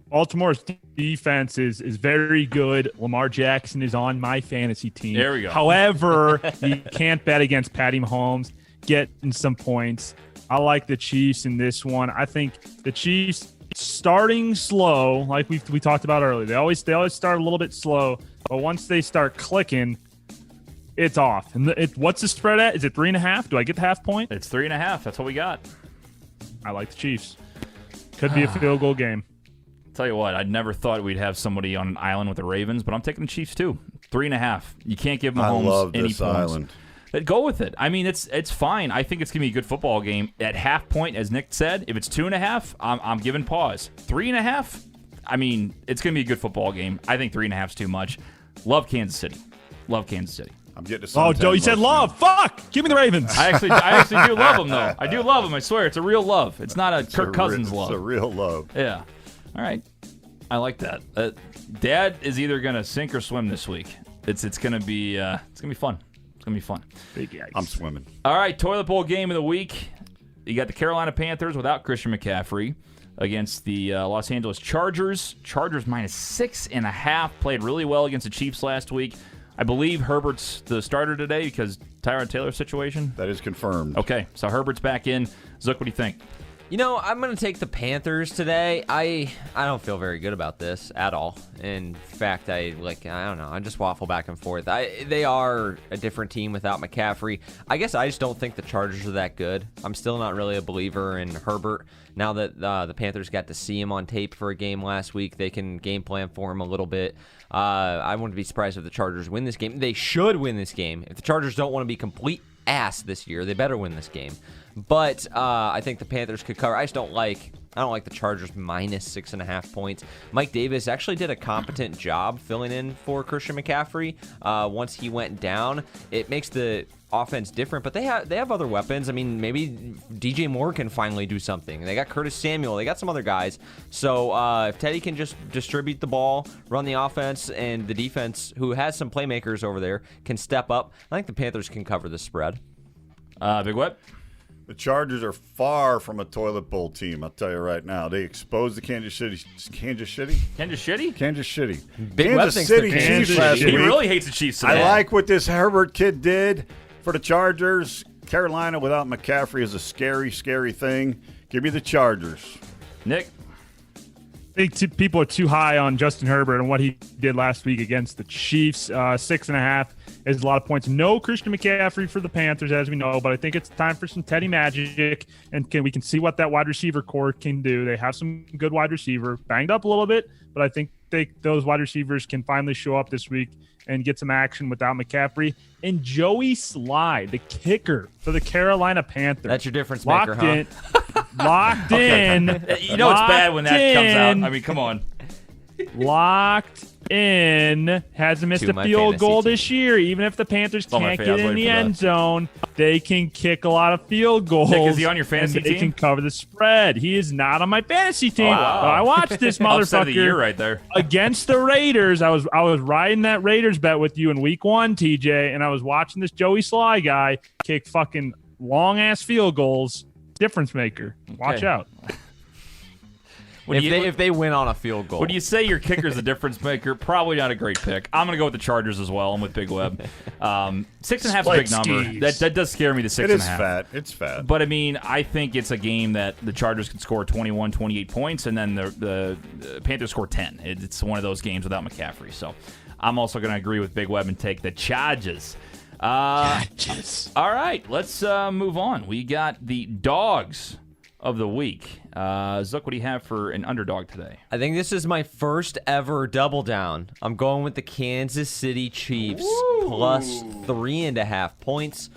Baltimore's defense is very good. Lamar Jackson is on my fantasy team. There we go. However, you can't bet against Patty Mahomes getting some points. I like the Chiefs in this one. I think the Chiefs starting slow, like we talked about earlier. They always start a little bit slow, but once they start clicking, it's off. And what's the spread at? Is it 3.5? Do I get the half point? It's 3.5. That's what we got. I like the Chiefs. Could be a field goal game. Tell you what, I never thought we'd have somebody on an island with the Ravens, but I'm taking the Chiefs too. 3.5. You can't give Mahomes I love any this points. island. Go with it. I mean, it's fine. I think it's gonna be a good football game. At half point, as Nick said, if it's 2.5, I'm giving pause. 3.5. I mean, it's gonna be a good football game. I think 3.5 is too much. Love Kansas City. Love Kansas City. I'm getting to Oh, you said love. Fuck. Give me the Ravens. I actually do love them though. I do love them. I swear, it's a real love. It's not a Kirk Cousins love. It's a real love. Yeah. All right. I like that. Dad is either gonna sink or swim this week. It's gonna be fun. It's gonna be fun. Big yikes. I'm swimming. All right, toilet bowl game of the week. You got the Carolina Panthers without Christian McCaffrey against the Los Angeles Chargers. Chargers -6.5. Played really well against the Chiefs last week. I believe Herbert's the starter today because Tyrod Taylor's situation. That is confirmed. Okay, so Herbert's back in. Zook, what do you think? I'm going to take the Panthers today. I don't feel very good about this at all. In fact, I don't know. I just waffle back and forth. They are a different team without McCaffrey. I guess I just don't think the Chargers are that good. I'm still not really a believer in Herbert. Now that the Panthers got to see him on tape for a game last week, they can game plan for him a little bit. I wouldn't be surprised if the Chargers win this game. They should win this game. If the Chargers don't want to be complete ass this year, they better win this game. But I think the Panthers could cover. I don't like the Chargers minus 6.5 points. Mike Davis actually did a competent job filling in for Christian McCaffrey. Once he went down, it makes the offense different. But they have other weapons. I mean, maybe DJ Moore can finally do something. They got Curtis Samuel. They got some other guys. So if Teddy can just distribute the ball, run the offense, and the defense, who has some playmakers over there, can step up, I think the Panthers can cover the spread. Big Web? The Chargers are far from a toilet bowl team, I'll tell you right now. They exposed the Kansas City. Kansas Shitty? Kansas City. Big Web Kansas thinks City the Chiefs Kansas last Shitty. He week. really hates the Chiefs today. I like what this Herbert kid did for the Chargers. Carolina without McCaffrey is a scary, scary thing. Give me the Chargers. Nick? I think people are too high on Justin Herbert and what he did last week against the Chiefs. 6.5 is a lot of points. No Christian McCaffrey for the Panthers, as we know, but I think it's time for some Teddy magic, and we can see what that wide receiver core can do. They have some good wide receiver, banged up a little bit, but I think those wide receivers can finally show up this week and get some action without McCaffrey. And Joey Sly, the kicker for the Carolina Panthers. That's your difference maker, Locked in. You know it's bad when that comes out. I mean, come on. Locked in. Hasn't missed a field goal this year. Even if the Panthers can't get in the end zone, they can kick a lot of field goals. Nick, is he on your fantasy and they team? can cover the spread. He is not on my fantasy team. Wow. But I watched this Upset of the year motherfucker right there. against the Raiders. I was riding that Raiders bet with you in week 1, TJ, and I was watching this Joey Sly guy kick fucking long ass field goals. Difference maker. Watch Okay. out. If they win on a field goal. When you say your kicker's the difference maker, probably not a great pick. I'm going to go with the Chargers as well. I'm with Big Web. 6.5 is a big number. Skis. That does scare me, the 6.5. It is fat. It's fat. But, I mean, I think it's a game that the Chargers can score 21, 28 points, and then the Panthers score 10. It's one of those games without McCaffrey. So I'm also going to agree with Big Web and take the Chargers. All right, let's move on. We got the dogs of the week. Zook, what do you have for an underdog today? I think this is my first ever double down. I'm going with the Kansas City Chiefs plus 3.5 points.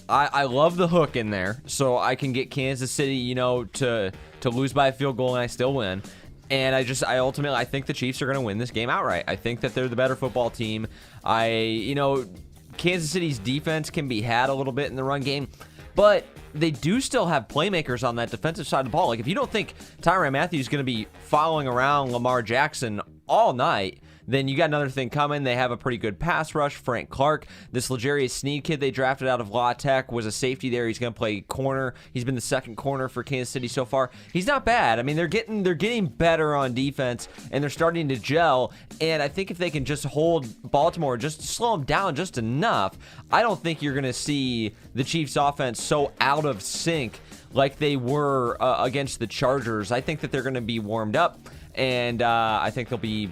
I love the hook in there, so I can get Kansas City, to lose by a field goal and I still win. And I ultimately think the Chiefs are going to win this game outright. I think that they're the better football team. Kansas City's defense can be had a little bit in the run game, but they do still have playmakers on that defensive side of the ball. Like, if you don't think Tyrann Mathieu is going to be following around Lamar Jackson all night, then you got another thing coming. They have a pretty good pass rush. Frank Clark, this L'Jarius Sneed kid they drafted out of La Tech, was a safety there. He's going to play corner. He's been the second corner for Kansas City so far. He's not bad. I mean, they're getting better on defense, and they're starting to gel. And I think if they can just hold Baltimore, just slow them down just enough, I don't think you're going to see the Chiefs' offense so out of sync like they were against the Chargers. I think that they're going to be warmed up. And I think there'll be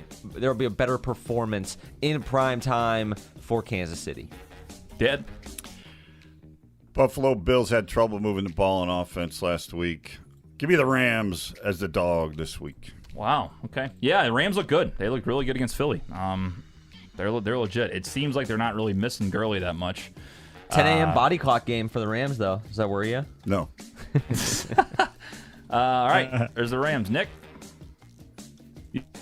a better performance in prime time for Kansas City. Dead. Buffalo Bills had trouble moving the ball on offense last week. Give me the Rams as the dog this week. Wow. Okay. Yeah, the Rams look good. They look really good against Philly. They're legit. It seems like they're not really missing Gurley that much. 10 a.m. body clock game for the Rams, though. Does that worry you? No. All right. There's the Rams. Nick?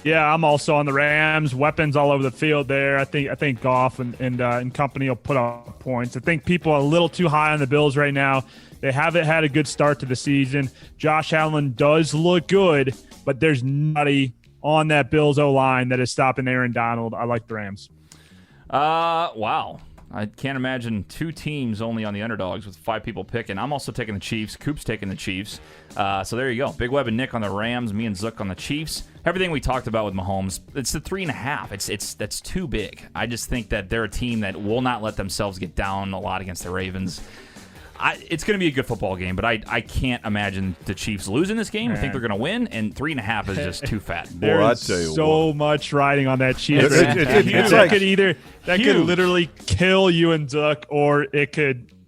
Yeah, I'm also on the Rams. Weapons all over the field there. I think Goff and company will put up points. I think people are a little too high on the Bills right now. They haven't had a good start to the season. Josh Allen does look good, but there's nobody on that Bills O-line that is stopping Aaron Donald. I like the Rams. Wow. I can't imagine two teams only on the underdogs with 5 people picking. I'm also taking the Chiefs. Coop's taking the Chiefs. So there you go. Big Web and Nick on the Rams. Me and Zook on the Chiefs. Everything we talked about with Mahomes, it's the 3.5. That's too big. I just think that they're a team that will not let themselves get down a lot against the Ravens. It's going to be a good football game, but I can't imagine the Chiefs losing this game. I think they're going to win, and 3.5 is just too fat. Boy, I There's tell you so what. much riding on that Chiefs. It's that like- could literally kill you and Zuck, or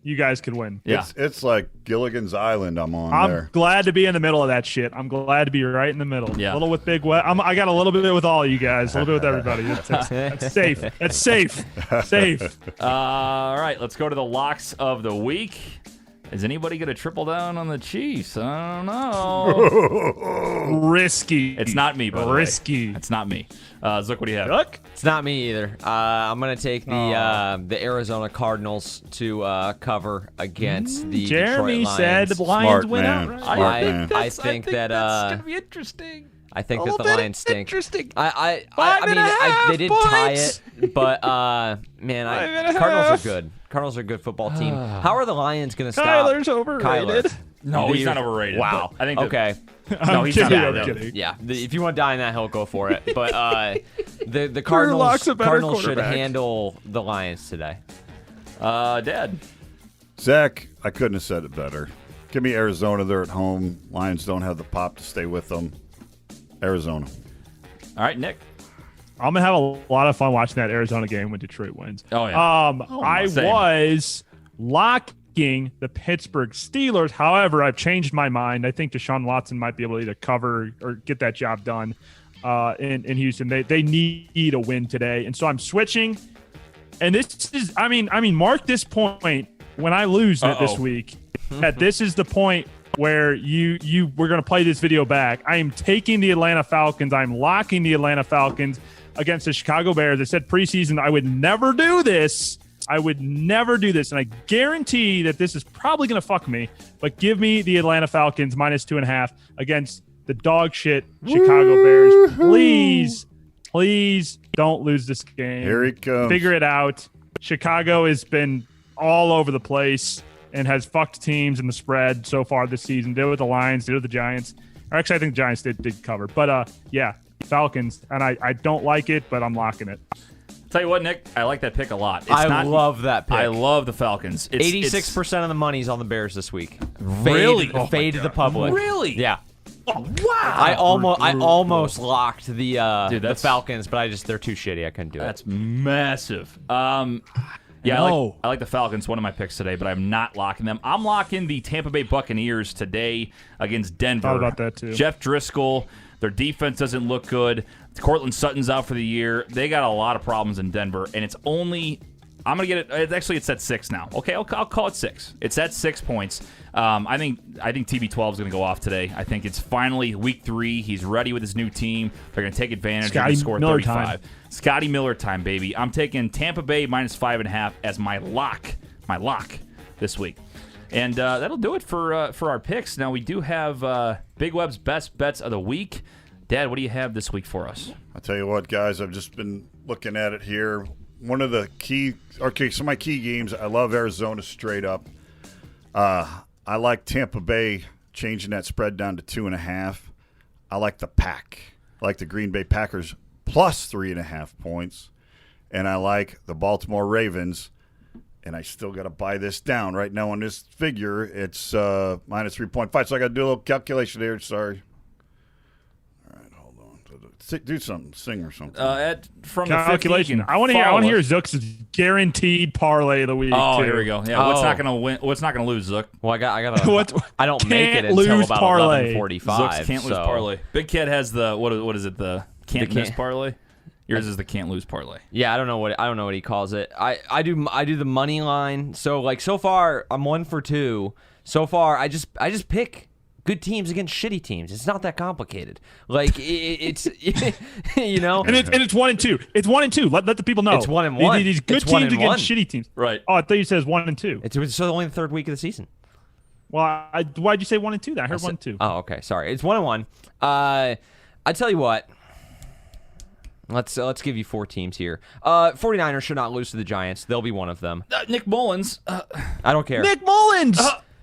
you guys could win. Yeah. It's like Gilligan's Island I'm on I'm there. glad to be in the middle of that shit. I'm glad to be right in the middle. Yeah. A little with Big Wet. I got a little bit with all you guys. A little bit with everybody. That's safe. That's safe. Safe. All right, let's go to the locks of the week. Is anybody going to triple down on the Chiefs? I don't know. Risky. It's not me, by the way. Risky. It's not me. Zook, what do you have? Zuck? It's not me either. I'm gonna take the Arizona Cardinals to cover against the Jeremy Detroit said Lions. the Lions Smart win man. outright. Smart man. I think that that's going to be interesting. I think A that the little bit Lions stink. interesting. I Five mean, and a half they did tie points. it, but man, Five and a Cardinals half. are good. Cardinals are a good football team. How are the Lions going to stop Kyler's overrated. Kyler? No, he's not overrated. Wow. but I think that- Okay. No, he's not kidding, bad. I'm though. kidding. Yeah, if you want to die in that hill, go for it. But the Locke's Cardinals a better Cardinals should quarterback. handle the Lions today. Dad. Zach, I couldn't have said it better. Give me Arizona. They're at home. Lions don't have the pop to stay with them. Arizona. All right, Nick. I'm gonna have a lot of fun watching that Arizona game when Detroit wins. Oh, yeah. I same. was locking the Pittsburgh Steelers. However, I've changed my mind. I think Deshaun Watson might be able to either cover or get that job done in Houston. They need a win today, and so I'm switching. And this is, I mean, mark this point when I lose it this week. That this is the point where we're going to play this video back. I am taking the Atlanta Falcons. I'm locking the Atlanta Falcons against the Chicago Bears. I said preseason I would never do this. And I guarantee that this is probably going to fuck me. But give me the Atlanta Falcons -2.5 against the dog shit Chicago Bears. Please don't lose this game. Here he comes. Figure it out. Chicago has been all over the place and has fucked teams in the spread so far this season. Did it with the Lions, did it with the Giants. Or actually, I think the Giants did cover. But, yeah, Falcons. And I don't like it, but I'm locking it. Tell you what, Nick, I like that pick a lot. It's I love that pick. I love the Falcons. 86% of the money's on the Bears this week. Really? Fade, Oh my fade the public. Really? Yeah. Wow. I almost locked the Dude, the that's- Falcons, but they're too shitty. I couldn't do it. That's massive. Yeah, No. I like the Falcons, one of my picks today, but I'm not locking them. I'm locking the Tampa Bay Buccaneers today against Denver. Thought about that, too. Jeff Driscoll, their defense doesn't look good. Cortland Sutton's out for the year. They got a lot of problems in Denver, and it's only – I'm going to get it – actually, it's at 6 now. Okay, I'll call it 6. It's at 6 points. I think TB12 is going to go off today. I think it's finally week 3. He's ready with his new team. They're going to take advantage. They're going Scotty to score Miller 35. time. Scotty Miller time, baby. I'm taking Tampa Bay -5.5 as my lock this week. And that'll do it for our picks. Now, we do have Big Web's best bets of the week. Dad, what do you have this week for us? I'll tell you what, guys, I've just been looking at it here. One of the so my key games, I love Arizona straight up. I like Tampa Bay changing that spread down to 2.5. I like the Pack. I like the Green Bay Packers +3.5 points. And I like the Baltimore Ravens. And I still got to buy this down. Right now on this figure, it's -3.5. So I got to do a little calculation here. Sorry. All right, hold on. Do something. Sing or something. From the 50, Calculation. you can I want to follow hear us. Zook's guaranteed parlay of the week. Oh, too. here we go. Yeah, what's Oh. not gonna win? What's not gonna lose, Zook? well, I got What? I don't make it Can't until lose about parlay. 11:45. Zook's can't lose so- parlay. Big Cat has the what is it? The can't The miss can't- parlay. Yours is the can't lose parlay. Yeah, I don't know what he calls it. I do the money line. So so far I'm 1 for 2. So far I just pick good teams against shitty teams. It's not that complicated. Like it's you know. And it's 1 and 2. It's 1 and 2. Let the people know. It's 1 and 1. These good It's 1 teams and against 1. shitty teams. Right. Oh, I thought you said 1 and 2. It's only the third week of the season. Well, why'd you say 1 and 2? Then I heard 1 and 2. Oh, okay. Sorry. It's 1 and 1. I tell you what. Let's give you 4 teams here. 49ers should not lose to the Giants. They'll be one of them. Nick Mullins. I don't care. Nick Mullins.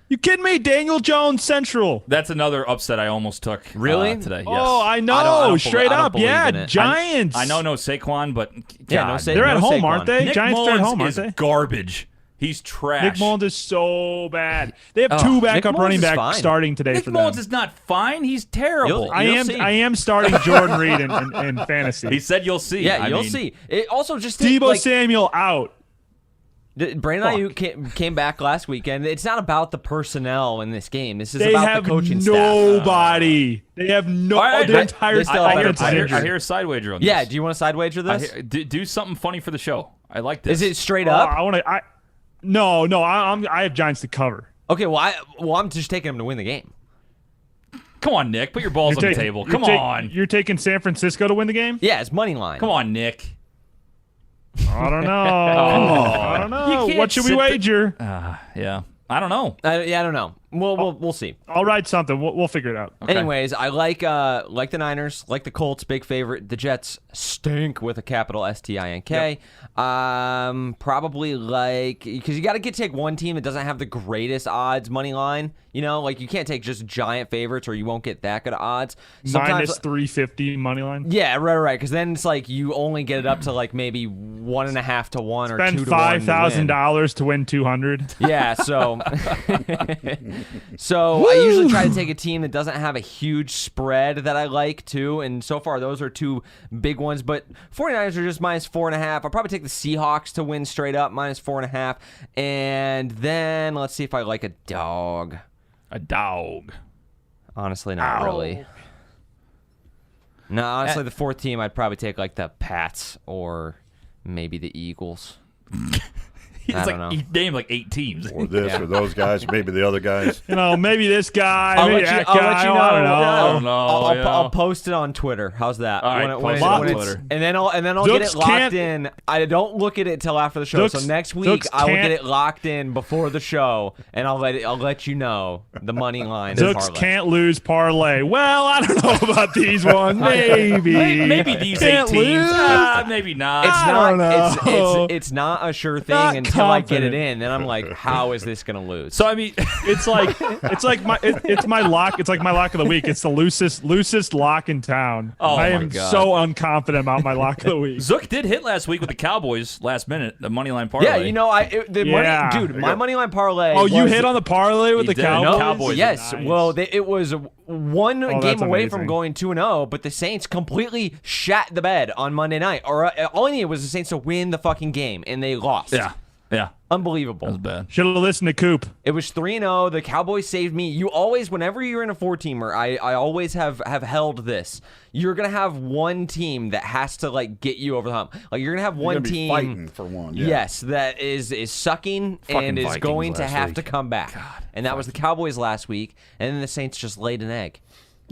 You kidding me? Daniel Jones Central. That's another upset I almost took. Really? Today. Yes. Oh, I know. I don't Straight I don't up. believe Yeah, in it. Giants. I know no Saquon, but Yeah, no God. Sa- They're at no home, Saquon. aren't they? Nick Giants are Mullins at home, aren't is they? garbage. He's trash. Nick Mullins is so bad. They have Oh, two Nick backup Mullins running is backs fine. starting today Nick for Mullins them. is not fine. He's terrible. You'll see. I am starting Jordan Reed in fantasy. He said you'll see. Yeah, I you'll mean, see. It also just Debo like, Samuel out. Brandon Ayuk came back last weekend. It's not about the personnel in this game. This is They about have the coaching staff. nobody. They have no. All right, their I- entire they still I, have hear, better I, hear, players. I hear a side wager on Yeah, this. do you want to side wager I this? hear, do something funny for the show. I like this. Is it straight Oh, up? I want to. No. I have Giants to cover. Okay, I'm just taking them to win the game. Come on, Nick. Put your balls on the table. Come on. You're taking San Francisco to win the game? Yeah, it's money line. Come on, Nick. I don't know. I don't know. You can't What should we sit the- wager? Yeah. I don't know. Yeah, I don't know. We'll see. I'll write something. We'll figure it out. Okay. Anyways, I like the Niners, like the Colts, big favorite. The Jets stink with a capital STINK. Probably like, because you got to take one team that doesn't have the greatest odds money line. You know, like you can't take just giant favorites or you won't get that good odds. Minus 350 money line. Yeah, right. Because then it's like you only get it up to like maybe 1.5 to 1 or 2 Spend to 1. $5,000 to win 200. Yeah, so I usually try to take a team that doesn't have a huge spread that I like too, and so far those are two big ones, but 49ers are just minus 4.5. I'll probably take the Seahawks to win straight up, minus 4.5, and then let's see if I like a dog. A dog. Honestly, not really. No, honestly, the fourth team I'd probably take like the Pats or maybe the Eagles. It's I don't like know. he named like 8 teams. Or this, or those guys, maybe the other guys. Maybe this guy. I'll maybe let that you know. guy. I don't know. I don't know. I'll post it on Twitter. How's that? All right, post it on Twitter. And then I'll get Zooks it locked can't- in. I don't look at it till after the show. So Zooks- next week Zooks I will get can't- it locked in before the show, and I'll let you know the money line. and Zooks parlay. can't lose parlay. Well, I don't know about these ones. Maybe. Maybe these 8 Can't teams. lose. Maybe not. It's I don't not. know. It's not a sure thing Not until I get it confident. in. Then I'm like, how is this gonna lose? So I mean, It's like my lock. It's like my lock of the week. It's the loosest lock in town. Oh, I my am God. so unconfident about my lock of the week. Zook did hit last week with the Cowboys last minute, the money line parlay. yeah, you know, Yeah. my money line parlay. Oh, you was- hit on the parlay with He the did. Cowboys? No, Cowboys. Yes, Nice. well, it was one Oh, game that's away from amazing. going 2-0, but the Saints completely shat the bed on Monday night. Or all I needed was the Saints to win the fucking game, and they lost. Yeah. That Unbelievable. was bad. Should have listened to Coop. It was 3-0. The Cowboys saved me. You always, whenever you're in a 4-teamer, I always have held this. You're going to have one team that has to, like, get you over the hump. Like, you're going to have You're one gonna be team. fighting for one. Yeah. Yes, that is sucking Fucking and is Vikings going to last have week. to come back. And that was the Cowboys last week, and then the Saints just laid an egg.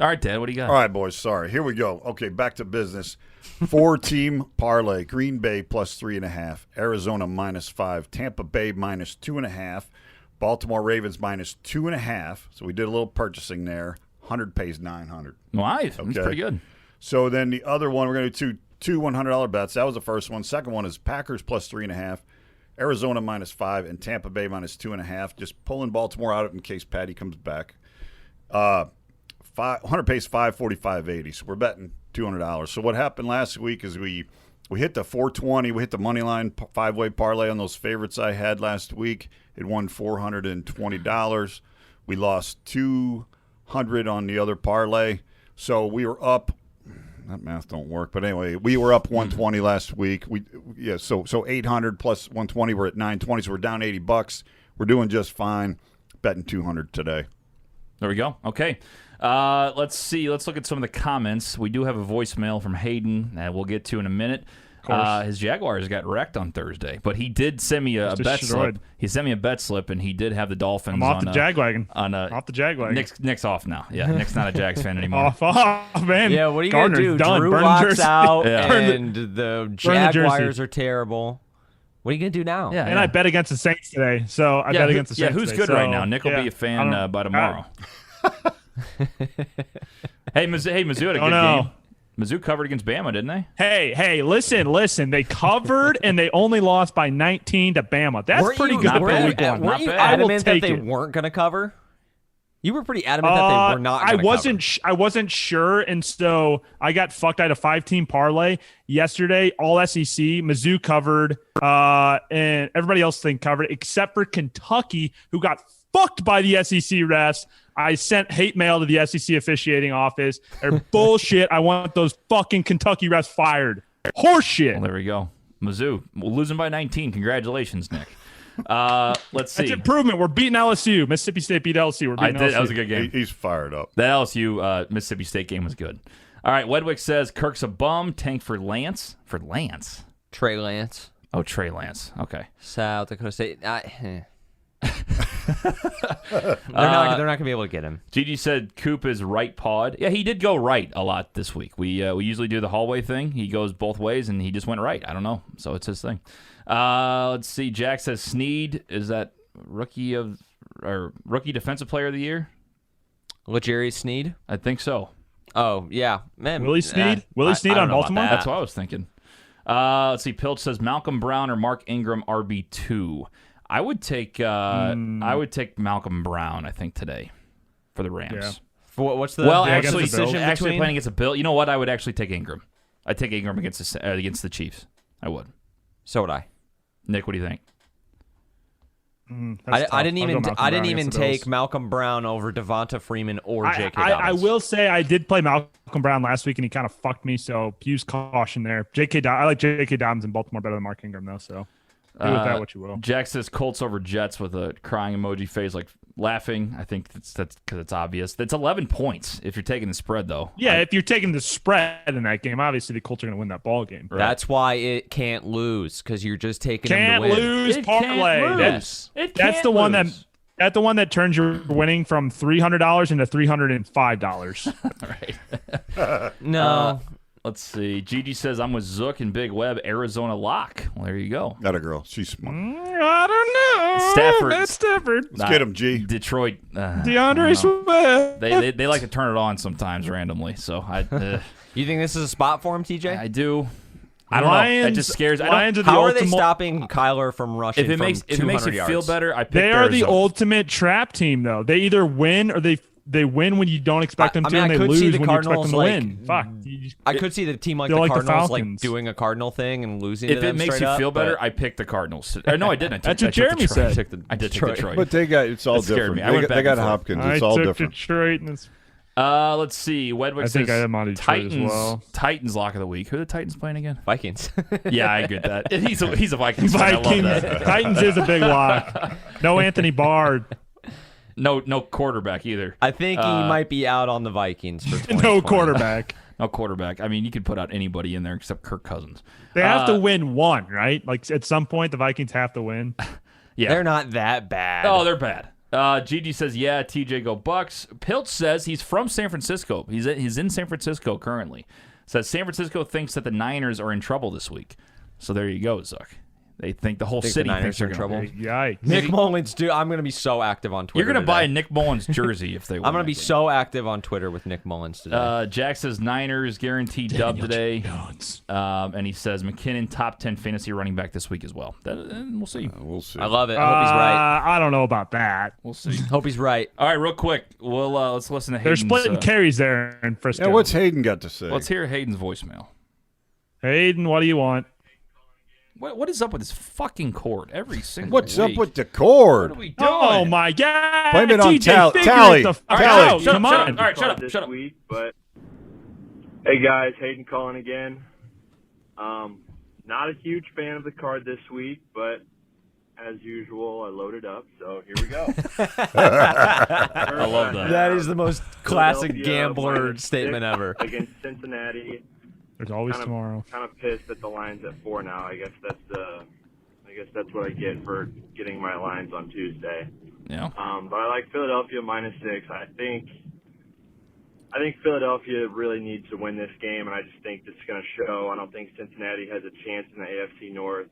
All right, Dad, what do you got? All right, boys. Sorry. Here we go. Okay, back to business. 4-team parlay: Green Bay plus 3.5, Arizona minus 5, Tampa Bay minus 2.5, Baltimore Ravens minus 2.5. So we did a little purchasing there. 100 pays 900. Nice. That's Okay. pretty good. So then the other one, we're going to do two $100 bets. That was the first one. Second one is Packers plus 3.5, Arizona minus 5, and Tampa Bay minus 2.5. Just pulling Baltimore out in case Patty comes back. 100 pays 545.80. So we're betting $200. So what happened last week is we hit the 420. We hit the money line 5-way parlay on those favorites I had last week. It won $420. We lost $200 on the other parlay. So we were up. That math don't work, but anyway, we were up 120 last week. So 800 plus 120. We're at 920. So we're down $80. We're doing just fine. Betting 200 today. There we go. Okay. Let's see. Let's look at some of the comments. We do have a voicemail from Hayden that we'll get to in a minute. His Jaguars got wrecked on Thursday, but he did send me a Just bet destroyed. slip. He sent me a bet slip, and he did have the Dolphins I'm off on the a- Jagwagon. on a Off the Jagwagon. Nick's off now. Yeah, Nick's not a Jags fan anymore. Off, man. Yeah, what are you Gardner's going to do? done. Drew Burn locks jersey. out, Yeah. and the jersey. Jaguars are terrible. What are you going to do now? Yeah, And I bet against the Saints today, so I bet against the Saints. who's today, good right so, now? Nick will yeah, be a I fan don't- by tomorrow. Hey, Mizzou had a good Oh, no. game. Mizzou covered against Bama, didn't they? Hey, listen. They covered and they only lost by 19 to Bama. That's Weren't pretty you- good for bad. week one. Weren't you Not bad. adamant that take they it. weren't going to cover? You were pretty adamant that they were not. I wasn't sure, and so I got fucked. I had a 5-team parlay yesterday, all SEC. Mizzou covered, and everybody else covered, except for Kentucky, who got fucked by the SEC refs. I sent hate mail to the SEC officiating office. They're bullshit. I want those fucking Kentucky refs fired. Horseshit. Well, there we go. Mizzou losing by 19. Congratulations, Nick. Let's see. That's improvement. We're beating LSU. Mississippi State beat LSU. We're beating LSU. That was a good game. He's fired up. That LSU Mississippi State game was good. All right, Wedwick says Kirk's a bum. Tank for Lance. For Lance? Trey Lance. Oh, Trey Lance. Okay. South Dakota State. They're not going to be able to get him. Gigi said Coop is right pod. Yeah, he did go right a lot this week. We usually do the hallway thing. He goes both ways, and he just went right. I don't know. So it's his thing. Let's see. Jack says Sneed. Is that rookie defensive player of the year? L'Jarius Sneed? I think so. Oh, yeah. Man, Willie Sneed? Willie Sneed on Baltimore? That's what I was thinking. Let's see. Pilch says Malcolm Brown or Mark Ingram RB2. I would take Malcolm Brown, I think, today for the Rams. Yeah. What's the decision between? playing against a Bill. You know what? I would actually take Ingram. I'd take Ingram against the Chiefs. I would. So would I. Nick, what do you think? I didn't even take Malcolm Brown over Devonta Freeman or J.K. Dobbins. I will say I did play Malcolm Brown last week, and he kind of fucked me, so use caution there. I like J.K. Dobbins in Baltimore better than Mark Ingram, though, so do with that what you will. Jack says Colts over Jets with a crying emoji face, like laughing. I think that's because it's obvious. That's 11 points if you're taking the spread, though. Yeah, if you're taking the spread in that game, obviously the Colts are going to win that ball game. Right. That's why it can't lose, because you're just taking them to win. Lose parlay. That's the one that. That's the one that turns your winning from $300 into $305. Right. No. Let's see. Gigi says I'm with Zook and Big Web, Arizona lock. Well, there you go. Got a girl. She's smart. I don't know. Stafford. That's Stafford. Let's get him, G. Detroit. DeAndre Swift. They like to turn it on sometimes randomly. So You think this is a spot for him, TJ? I do. I don't know. It just scares. How are they stopping Kyler from rushing? If it makes you feel better, I pick They are Arizona. the ultimate trap team, though. They either win or they win when you don't expect them to, and they lose when you expect them to win. Fuck. I could see the team like the Cardinals doing a Cardinal thing and losing. If to them it makes you feel better, I picked the Cardinals. No, I didn't. That's what Jeremy said. I did take Detroit. But they got it's all different. They got Hopkins. It's all different. Detroit. And let's see. Wedwick I think says I am on Detroit Titans. as well. Titans lock of the week. Who are the Titans playing again? Vikings. Yeah, I get that. He's a Vikings fan. I love that. Titans is a big lock. No Anthony Barr. No quarterback either. I think he might be out on the Vikings for 2020. No quarterback. No quarterback. I mean, you could put out anybody in there except Kirk Cousins. They have to win one, right? Like at some point, the Vikings have to win. Yeah, they're not that bad. Oh, they're bad. Gigi says, yeah, TJ go Bucks. Pilch says he's from San Francisco. He's in San Francisco currently. Says San Francisco thinks that the Niners are in trouble this week. So there you go, Zuck. They think the whole city thinks they're in trouble. Yikes. Nick Mullins, dude, I'm going to be so active on Twitter. You're going to buy a Nick Mullins jersey if they win. I'm going to be so active on Twitter with Nick Mullins today. Jack says Niners guaranteed dub today. And he says McKinnon top 10 fantasy running back this week as well. We'll see. We'll see. I love it. I hope he's right. I don't know about that. We'll see. Hope he's right. All right, real quick. We'll let's listen to Hayden's. They're splitting carries there in Frisco. Yeah, what's Hayden got to say? Let's hear Hayden's voicemail. Hayden, what do you want? What is up with this fucking cord every single What's week? up with the cord? What are we doing? Oh my God! Blame it on TJ, figure Tally. it the fuck All right, out. shut Come up, on. All right, shut up. This week, but hey guys, Hayden calling again. Not a huge fan of the card this week, but as usual, I loaded up, so here we go. I love that. That is the most classic Philadelphia gambler -6 statement ever. Against Cincinnati. There's always tomorrow. Kind of pissed that the line's at 4 now. I guess that's what I get for getting my lines on Tuesday. Yeah. But I like Philadelphia -6. I think Philadelphia really needs to win this game, and I just think it's going to show. I don't think Cincinnati has a chance in the AFC North,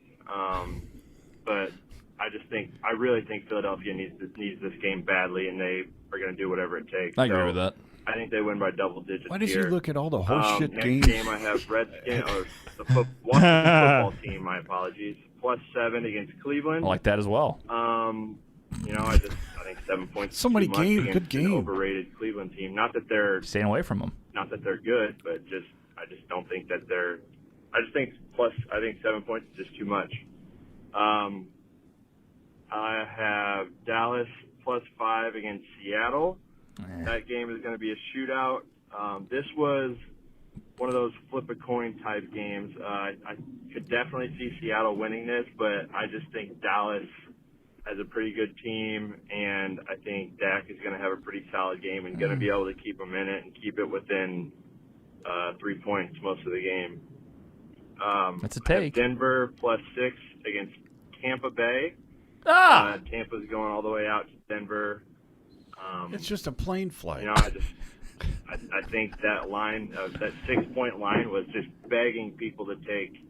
but I really think Philadelphia needs this game badly, and they are going to do whatever it takes. I agree with that. I think they win by double digits. Why did here. you look at all the horseshit Next games? game I have Washington football team. My apologies. +7 against Cleveland. I like that as well. I think 7 points. So many too much games, against good game. An overrated Cleveland team. Not that they're Staying away from them. good, but I just don't think that they're. I just think I think 7 points is just too much. I have Dallas +5 against Seattle. That game is going to be a shootout. This was one of those flip a coin type games. I could definitely see Seattle winning this, but I just think Dallas has a pretty good team, and I think Dak is going to have a pretty solid game and going to be able to keep them in it and keep it within 3 points most of the game. That's a I have take. Denver +6 against Tampa Bay. Tampa's going all the way out to Denver. It's just a plane flight. You know, I think that line, that 6 point line, was just begging people to take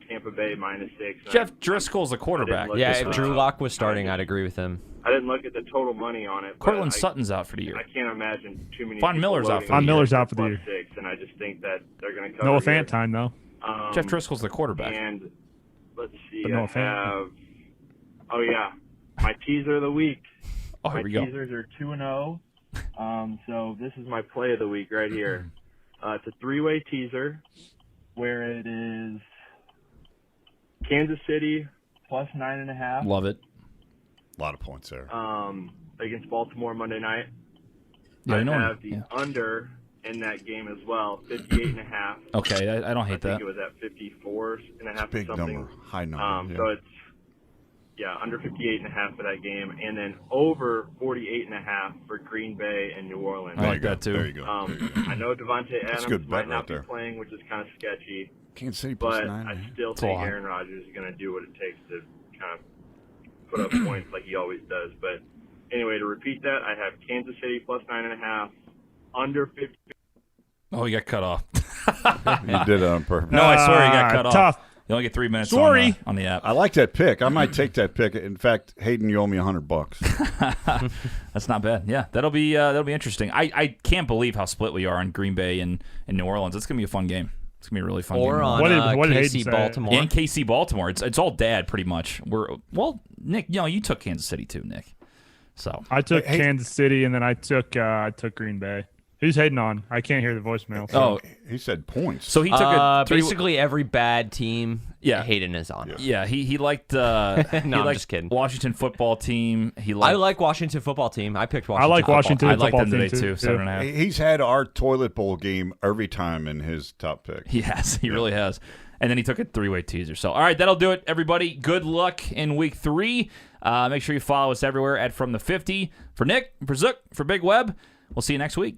Tampa Bay -6. Jeff Driscoll's a quarterback. look Yeah, at if the- Drew Lock was starting, I'd agree with him. I didn't look at the total money on it. but Cortland I- Sutton's out for the year. I can't imagine too many. Von people Miller's out loading for the Von year. Miller's out for the year. +6, and I just think that they're going to cover. Noah here. Fant though. Jeff Driscoll's the quarterback. And let's see, But I Noah Fant. have. Oh yeah, my teaser of the week. Oh, here My we go. teasers are 2-0. So this is my play of the week right here. It's a 3-way teaser where it is Kansas City +9.5 Love it. A lot of points there. against Baltimore Monday night. Yeah, I know. have the under in that game as well, 58.5. Okay, I don't I hate think that. it was at 54.5 Big or something. number, high number. So it's under 58.5 for that game, and then over 48.5 for Green Bay and New Orleans. I like that too. There you go. I know Devontae That's a Adams good bet might not right be there. playing, which is kind of sketchy, Kansas City but +9. I still a think lot. Aaron Rodgers is going to do what it takes to kind of put up points like he always does. But anyway, to repeat that, I have Kansas City +9.5, under 50. Oh, he got cut off. You did it on purpose. No, I swear he got cut tough. off. You only get 3 minutes Sorry. on the app. I like that pick. I might take that pick. In fact, Hayden, you owe me $100. That's not bad. Yeah, that'll be interesting. I can't believe how split we are on Green Bay and New Orleans. It's gonna be a fun game. It's gonna be a really fun Or game. on What did Hayden KC say? Baltimore. And KC Baltimore. It's all dad pretty much. Nick, you took Kansas City too, Nick. So I took Hey- Kansas City, and then I took Green Bay. Who's Hayden on? I can't hear the voicemail. oh, He said points. so he took a three. Basically every bad team Yeah. Hayden is on. Yeah, he liked. No, he I'm liked just kidding. Washington football team. He liked. I like Washington football team. I picked I Washington. like football. Washington I like football them today team too. 7.5. He's had our toilet bowl game every time in his top pick. He has. He really has. And then he took a 3-way teaser. So, all right, that'll do it, everybody. Good luck in week 3. Make sure you follow us everywhere at From the 50. For Nick, for Zook, for Big Web, we'll see you next week.